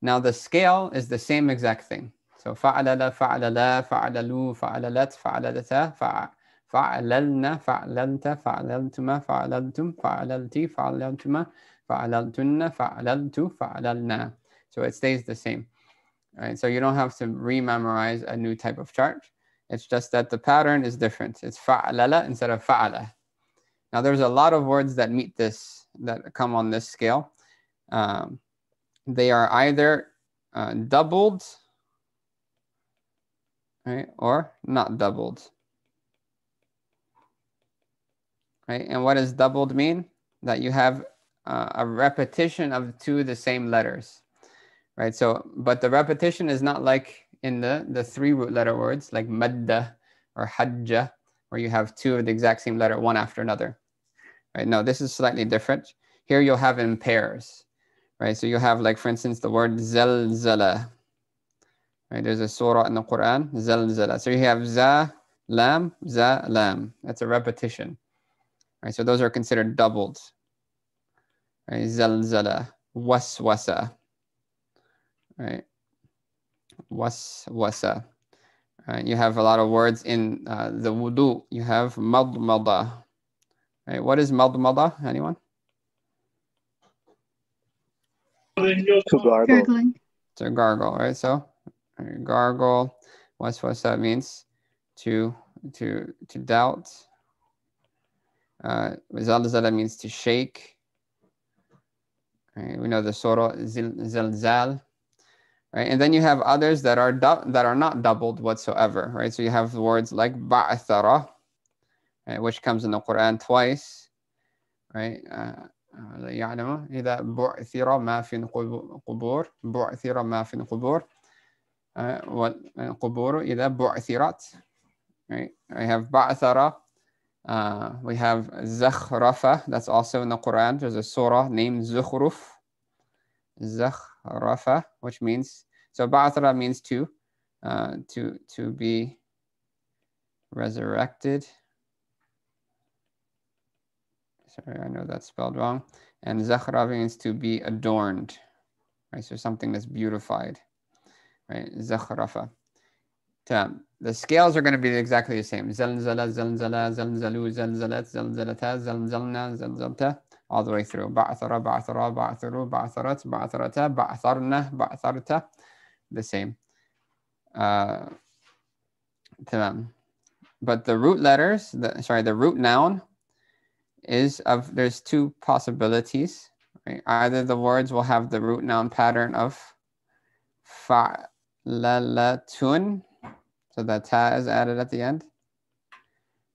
Now the scale is the same exact thing. So fa'lala, fa'lala, fa'lalu, fa'lalat, fa'lalata, فعللنا فعللت فعللتما فعللتم فعللتي فعللتما فعللتن فعللت فعللنا. So it stays the same. Right? So you don't have to rememorize a new type of chart. It's just that the pattern is different. It's fa'alala instead of fa'ala. Now there's a lot of words that meet this, that come on this scale. They are either doubled, right, or not doubled. Right? And what does doubled mean? That you have a repetition of two of the same letters. Right? So, but the repetition is not like in the three root letter words like madda or hajja, where you have two of the exact same letter, one after another. Right? No, this is slightly different. Here you'll have in pairs. Right? So you have, like, for instance, the word zalzala. Right? There's a surah in the Qur'an, zalzala. So you have za, lam, za, lam. That's a repetition. Right? So those are considered doubled. Right? Zalzala, waswasa. Right? Waswasa. You have a lot of words in the wudu. You have madmada. Right? What is madmada? Anyone? To gargle. Gurgling. To gargle, right? So gargle, waswasa means to doubt. Zalzala means to shake. Right? We know the surah zilzal. Right? And then you have others that are not doubled whatsoever. Right? So you have words like ba'athara, right, which comes in the Quran twice. Right? يعلم إذا بعثر ما في القبور بعثر ما في القبور والقبور إذا بعثرت. Right? I have ba'athara. We have zakhrafa. That's also in the Quran. There's a surah named Zukhruf. Zakhrafa, which means, so ba'athara means to be resurrected. Sorry, I know that's spelled wrong. And zakhrafa means to be adorned. Right, so something that's beautified. Right, zakhrafa. The scales are going to be exactly the same. Zalzala, zalzala, zalzalu, zalzalat, zalzalata, zalzalna, zalzalta, all the way through. Ba'athara, ba'athara, ba'atharu, ba'atharat, ba'atharata, ba'atharna, ba'atharta, the same. But the root letters, the root noun is there's two possibilities. Right? Either the words will have the root noun pattern of fa'lalatun, so that ta is added at the end,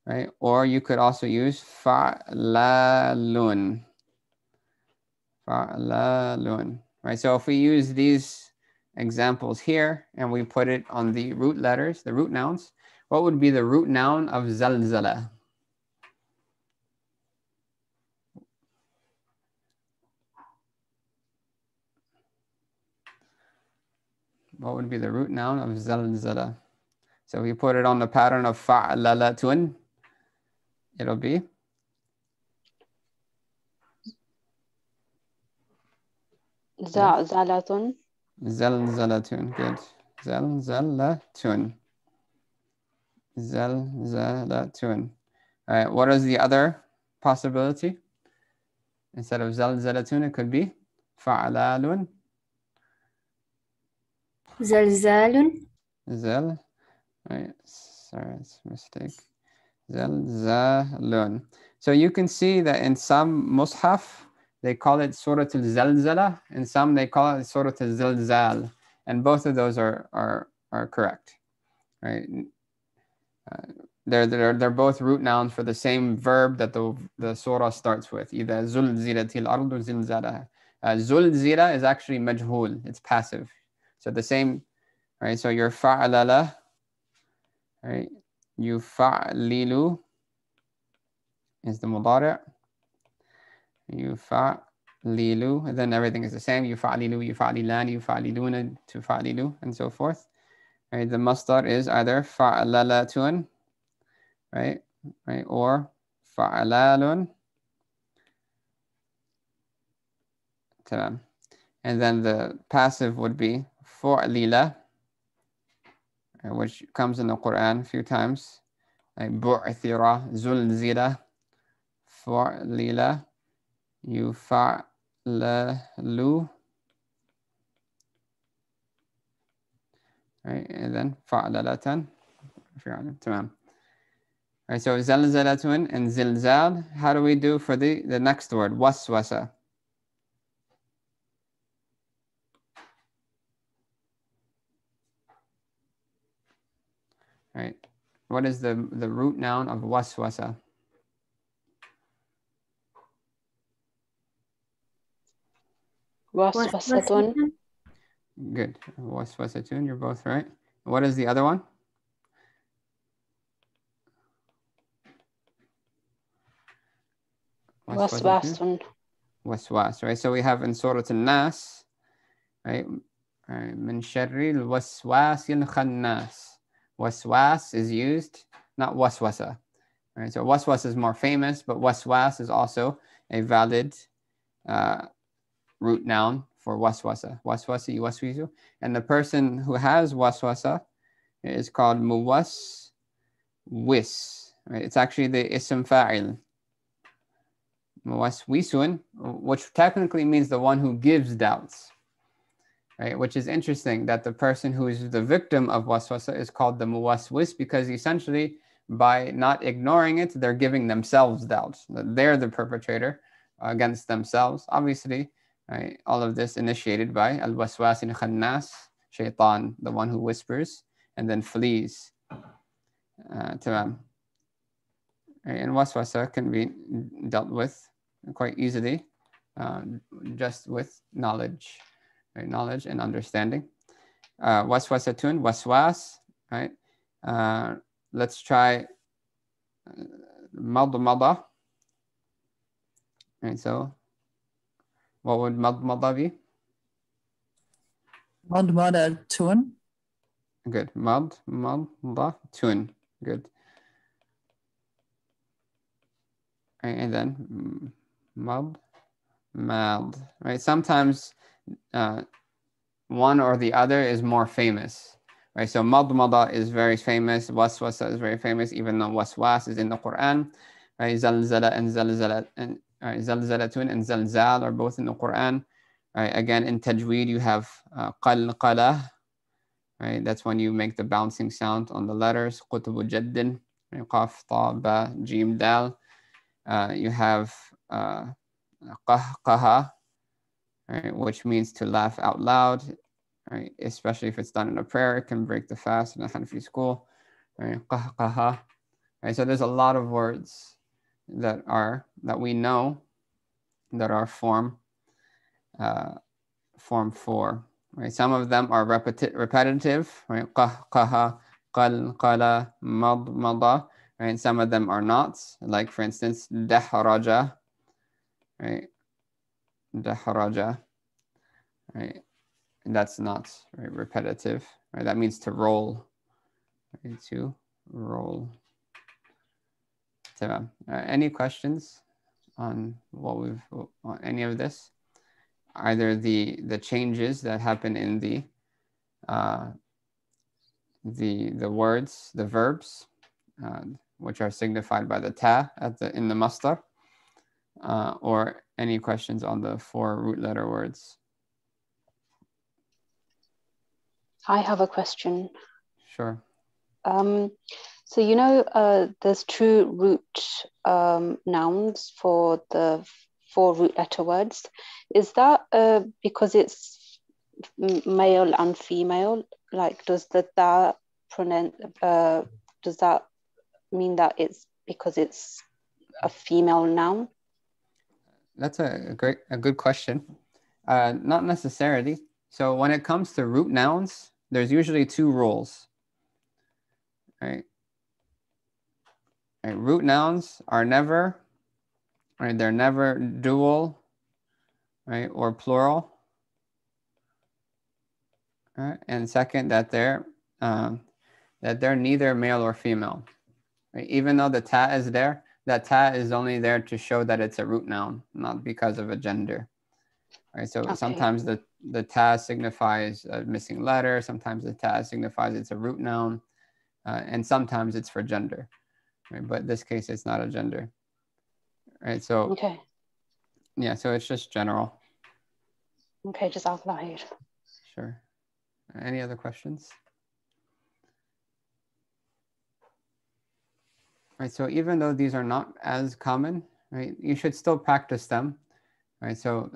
right? Or you could also use fa'lalun. Fa'lalun, right? So if we use these examples here and we put it on the root letters, the root nouns, what would be the root noun of zalzala? What would be the root noun of zalzala? So if we put it on the pattern of fa'lalatun, it'll be Za'zalatun. zalzalatun. Good. Zalzalatun. Zalzalatun. All right. What is the other possibility? Instead of zalzalatun, it could be fa'alalun. Zalzalun. Zal. Right. Sorry, it's a mistake. Zalzalun. So you can see that in some mushaf, they call it Surah al-Zalzala, and some they call it Surah al-Zalzal, and both of those are correct, right? They're both root nouns for the same verb that the surah starts with, either zulzilatil ardu zilzalaha. Zulzila is actually majhul, it's passive. So the same, right? So your fa'alala, right? Yufa'lilu is the mudari'. Yufa'lilu, and then everything is the same. Yufa'lilu, yufa'lilan, yufa'liluna, tufa'lilu, and so forth. Right? The masdar is either fa'lalatun, right? Or fa'alalun. And then the passive would be fu'lila, which comes in the Quran a few times like bu'thira, zulzila, fu'lila, yufa'lalu, right? And then fa'lalatan, tamam. Right, so zalzalatun and zilzal. How do we do for the next word? Waswasa. Right. What is the root noun of waswasa? Waswasatun. Good. Waswasatun, you're both right. What is the other one? Waswasun. Waswas, right? So we have in Surah An-Nas, right? Min sharri al-waswasil khannas. Waswas is used, not waswasa. Right? So waswas is more famous, but waswas is also a valid root noun for waswasa. Waswasi, yuwaswisu. And the person who has waswasa is called muwaswis. Right? It's actually the ism fa'il. Muwaswisun, which technically means the one who gives doubts. Right? Which is interesting that the person who is the victim of waswasa is called the muwaswis, because essentially by not ignoring it, they're giving themselves doubts. They're the perpetrator against themselves. Obviously, right, all of this initiated by al-waswasin khannas, shaitan, the one who whispers and then flees. Tamam. And waswasa can be dealt with quite easily, just with knowledge, right? Knowledge and understanding. Waswasatun, waswas, right? Let's try madmada. Right, so what would madmada be? Madmadatun. Good. Madmadatun. Good. Right, and then mad. Right. Sometimes one or the other is more famous. Right. So madmada is very famous. Waswasa is very famous, even though waswas is in the Qur'an. Right. Zalzala and zalzalat and zalzalatun and zalzal are both in the Qur'an. Right. Again, in tajweed you have qalqala. Right. That's when you make the bouncing sound on the letters. Qutubu jaddin. Qaf, ta, ba, jim, dal. You have qahqaha, right, which means to laugh out loud, right? Especially if it's done in a prayer, it can break the fast in a Hanafi school, right? Qahqaha, right? So there's a lot of words that we know that are form 4, right? Some of them are repetitive, right? Qahqaha, qala, mada. Right? And some of them are not, like for instance, dahraja, right? Dahraja, right? And that's not, right, repetitive, right? That means to roll, right? To roll. So, any questions on on any of this? Either the changes that happen in the words, the verbs, which are signified by the ta in the masdar, or any questions on the 4 root letter words? I have a question. Sure. So you know, there's 2 root nouns for the 4 root letter words. Is that because it's male and female? Like, does that mean that it's because it's a female noun? That's a good question. Not necessarily. So when it comes to root nouns, there's usually 2 rules. Right? Right? Root nouns are never, right? They're never dual, right, or plural. Right? And second, that they're neither male or female. Right? Even though the ta is there, that ta is only there to show that it's a root noun, not because of a gender. Right? So okay. Sometimes the ta signifies a missing letter. Sometimes the ta signifies it's a root noun, and sometimes it's for gender. right? But in this case, it's not a gender, right? So Okay. yeah, so it's just general. Okay, Jazakallah khair. Sure. Any other questions? Right, so even though these are not as common, right, you should still practice them, right? So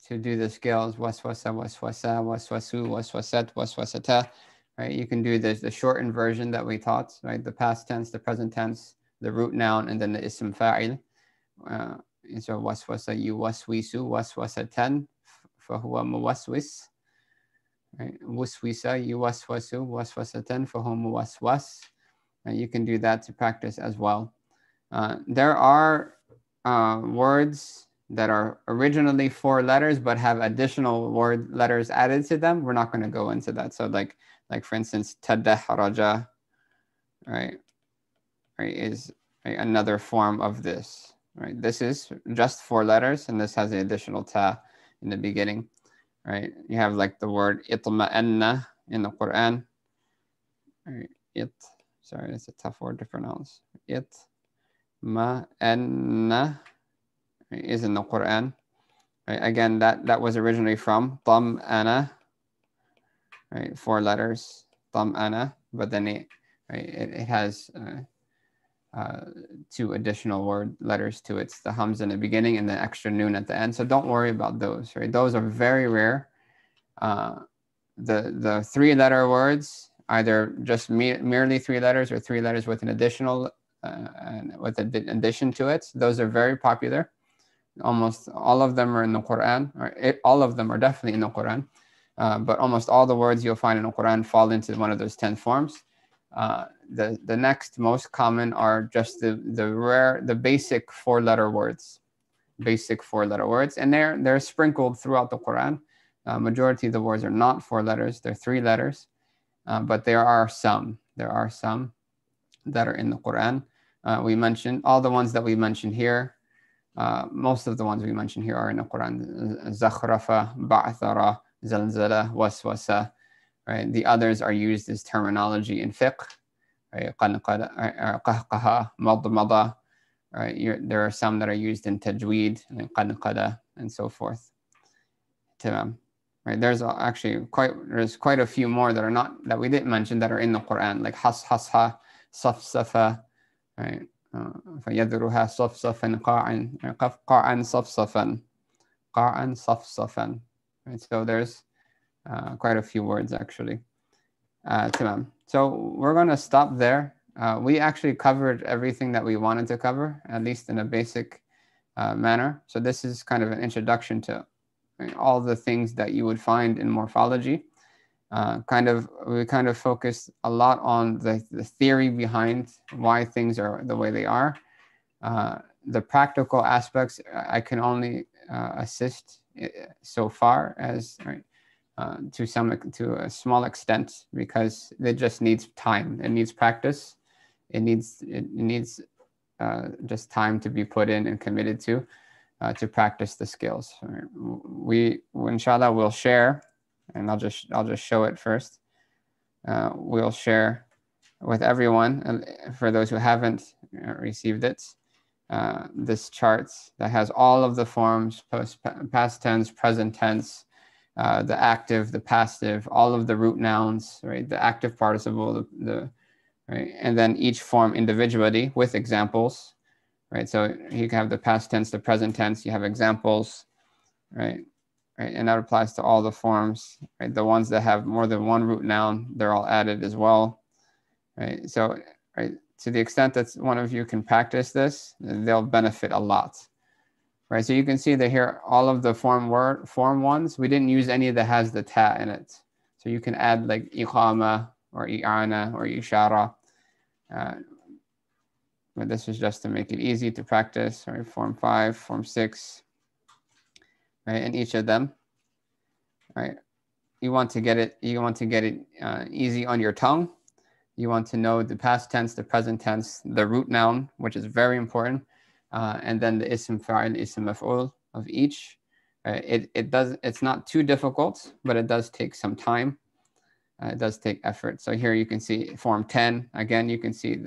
to do the scales, waswasa, waswasa, waswasu, waswasat, waswasata, right? You can do the shortened version that we taught, right? The past tense, the present tense, the root noun, and then the ism fa'il. And so waswasa yuwaswisu, waswasatan, fahuwa muwaswis, right? Waswisa yuwaswasu, waswasatan, fahuwa muwaswas. You can do that to practice as well. There are words that are originally 4 letters but have additional word letters added to them. We're not going to go into that. So like for instance, tadahraja, right, is another form of this. Right, this is just 4 letters, and this has the additional ta in the beginning. Right, you have like the word itma'anna in the Qur'an. Right, sorry, it's a tough word to pronounce. Itma'anna is in the Qur'an. Right, again, that was originally from tam'ana. Right, 4 letters, tam'ana, but then it has 2 additional word letters to it. It's the hamza in the beginning and the extra noon at the end. So don't worry about those. Right, those are very rare. The 3-letter words, either just merely 3 letters or 3 letters with an additional with an addition to it, those are very popular. Almost all of them are in the Qur'an, or all of them are definitely in the Qur'an. But almost all the words you'll find in the Qur'an fall into one of those 10 forms. The next most common are just the basic 4-letter words, and they're sprinkled throughout the Qur'an. Majority of the words are not 4 letters; they're 3 letters, but there are some that are in the Qur'an. We mentioned all the ones that we mentioned here. Most of the ones we mentioned here are in the Qur'an. Zakhrafa, ba'thara, zalzala, waswasa. Right? The others are used as terminology in fiqh. Right? Qahqaha, madmada. Right? There are some that are used in tajweed, qanqada, and so forth. Right? There's quite a few more that we didn't mention that are in the Qur'an, like hasha, safsafa, right? فيذرها صفصفا قاعا صفصفا. Right, so there's quite a few words actually. So we're going to stop there. We actually covered everything that we wanted to cover, at least in a basic manner. So this is kind of an introduction to all the things that you would find in morphology. We kind of focused a lot on the theory behind why things are the way they are. The practical aspects I can only assist so far as to a small extent, because it just needs time. It needs practice. It needs just time to be put in and committed to practice the skills. We inshallah will share. And I'll just show it first. We'll share with everyone, for those who haven't received it, this chart that has all of the forms: past tense, present tense, the active, the passive, all of the root nouns, right? The active participle, right? And then each form individually with examples, right? So you can have the past tense, the present tense. You have examples, right? Right, and that applies to all the forms. Right, the ones that have more than one root noun, they're all added as well. Right, so to the extent that one of you can practice this, they'll benefit a lot. Right, so you can see that here, all of the form ones, we didn't use any that has the ta in it. So you can add like iqama or i'ana or ishara. But this is just to make it easy to practice. Right, form 5, form 6. Right, and each of them, right? You want to get it easy on your tongue. You want to know the past tense, the present tense, the root noun, which is very important, and then the ism fa'il, ism maf'ul of each. It's not too difficult, but it does take some time. It does take effort. So here you can see form 10. Again, you can see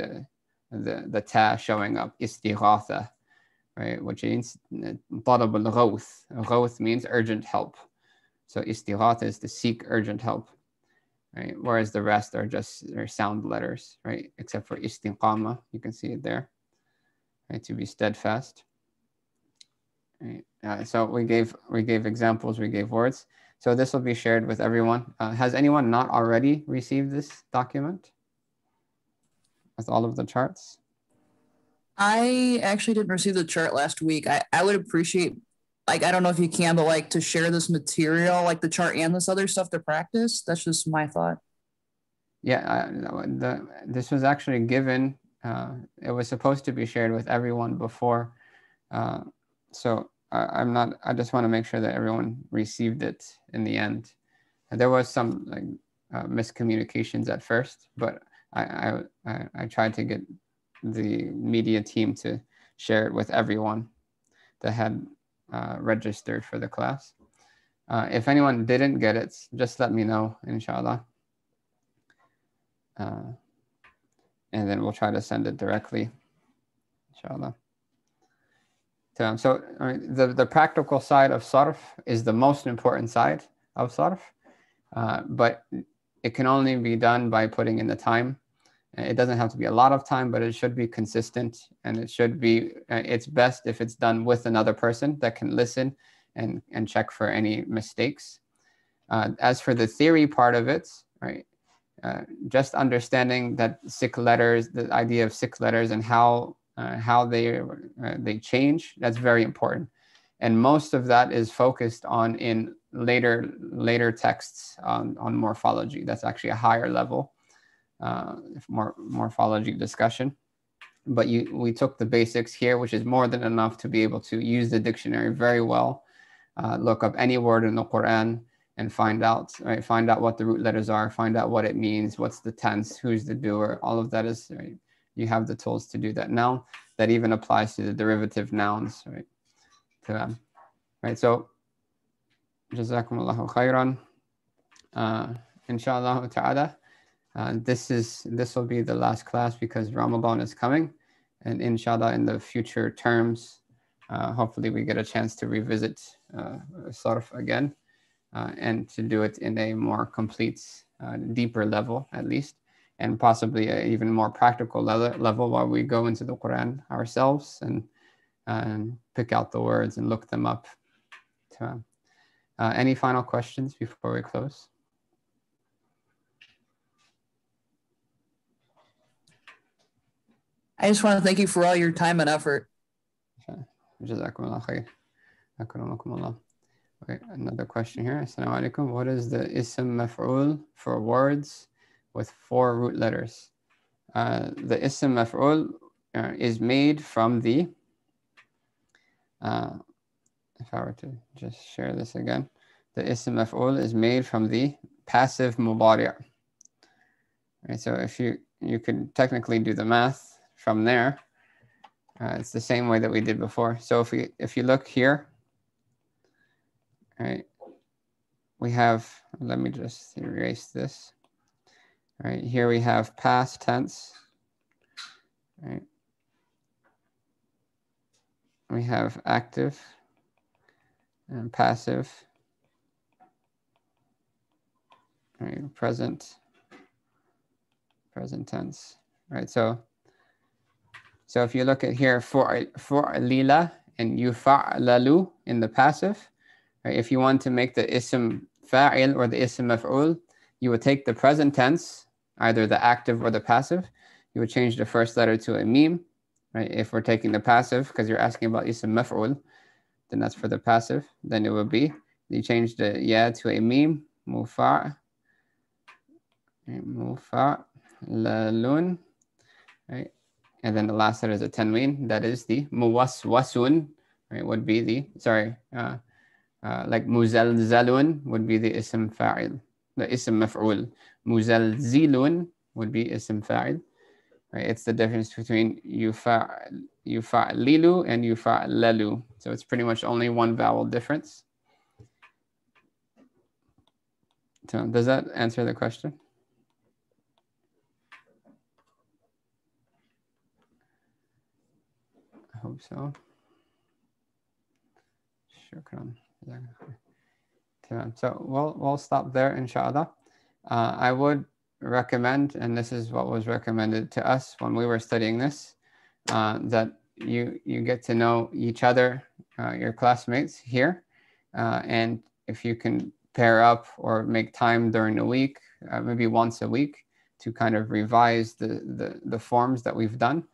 the ta showing up, istighatha, right? Which means talab al-ghawth. Ghawth means urgent help. So istighatha is to seek urgent help, right? Whereas the rest are just sound letters, right? Except for istiqama, you can see it there, right? To be steadfast. Right. So we gave examples, we gave words. So this will be shared with everyone. Has anyone not already received this document with all of the charts? I actually didn't receive the chart last week. I would appreciate, like, I don't know if you can, but like to share this material, like the chart and this other stuff to practice. That's just my thought. Yeah, this was actually given, it was supposed to be shared with everyone before. So I just want to make sure that everyone received it in the end. And there was some like miscommunications at first, but I tried to get the media team to share it with everyone that had registered for the class. If anyone didn't get it, just let me know, inshallah. And then we'll try to send it directly, inshallah. So the practical side of sarf is the most important side of sarf, but it can only be done by putting in the time. It doesn't have to be a lot of time, but it should be consistent, and it should be, it's best if it's done with another person that can listen and check for any mistakes. As for the theory part of it, right, just understanding that sikh letters, the idea of sikh letters and how they change, that's very important. And most of that is focused on in later texts on morphology. That's actually a higher level morphology discussion. But we took the basics here, which is more than enough to be able to use the dictionary very well, look up any word in the Qur'an and find out what the root letters are, find out what it means, what's the tense, who's the doer. All of that is, right, you have the tools to do that now. That even applies to the derivative nouns, right? To them, right? So, Jazakumullahu khairan. Inshallah ta'ala. This will be the last class because Ramadan is coming, and inshallah in the future terms, hopefully we get a chance to revisit sarf again, and to do it in a more complete, deeper level at least, and possibly an even more practical level while we go into the Quran ourselves and pick out the words and look them up. Any final questions before we close? I just want to thank you for all your time and effort. Jazakumullah khair. Akramakumullah. Okay, another question here. Assalamu alaikum. What is the ism maf'ul for words with 4 root letters? The ism maf'ul is made from the, if I were to just share this again, the ism maf'ul is made from the passive mudari'. Right, so if you could technically do the math from there. It's the same way that we did before. So if you look here, right, we have, let me just erase this. Right, here we have past tense. Right. We have active and passive. Right, present tense. Right, so if you look at here, fu'lila and yufa'lalu in the passive, right, if you want to make the ism fa'il or the ism maf'ul, you would take the present tense, either the active or the passive. You would change the first letter to a meme, right? If we're taking the passive, because you're asking about ism maf'ul, then that's for the passive. Then it would be, you change the ya to a meme, mufa'lalun, right? And then the last letter is a tanween. That is the muwaswasun, right? Would be the, like muzalzalun would be the ism fa'il, the ism maf'ul. Muzalzilun would be ism fa'il, right? It's the difference between yufa'lilu and yufa'lalu. So it's pretty much only one vowel difference. So does that answer the question? hope so. Shukran. So we'll stop there, inshallah. I would recommend, and this is what was recommended to us when we were studying this, that you get to know each other, your classmates here, and if you can pair up or make time during the week, maybe once a week, to kind of revise the forms that we've done,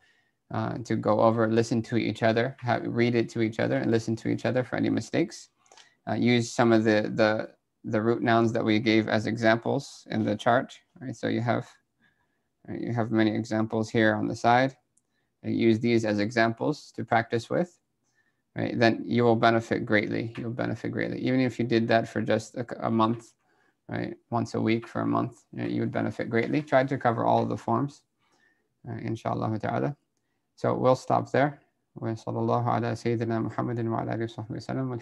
to go over, listen to each other, read it to each other, and listen to each other for any mistakes. Use some of the root nouns that we gave as examples in the chart. Right? So you have many examples here on the side. Use these as examples to practice with. Right? Then you will benefit greatly. You'll benefit greatly. Even if you did that for just a month, right? Once a week for a month, you would benefit greatly. Try to cover all of the forms, inshallah ta'ala. So we'll stop there. وصلى الله على سيدنا محمد وعلى آله وصحبه وسلم.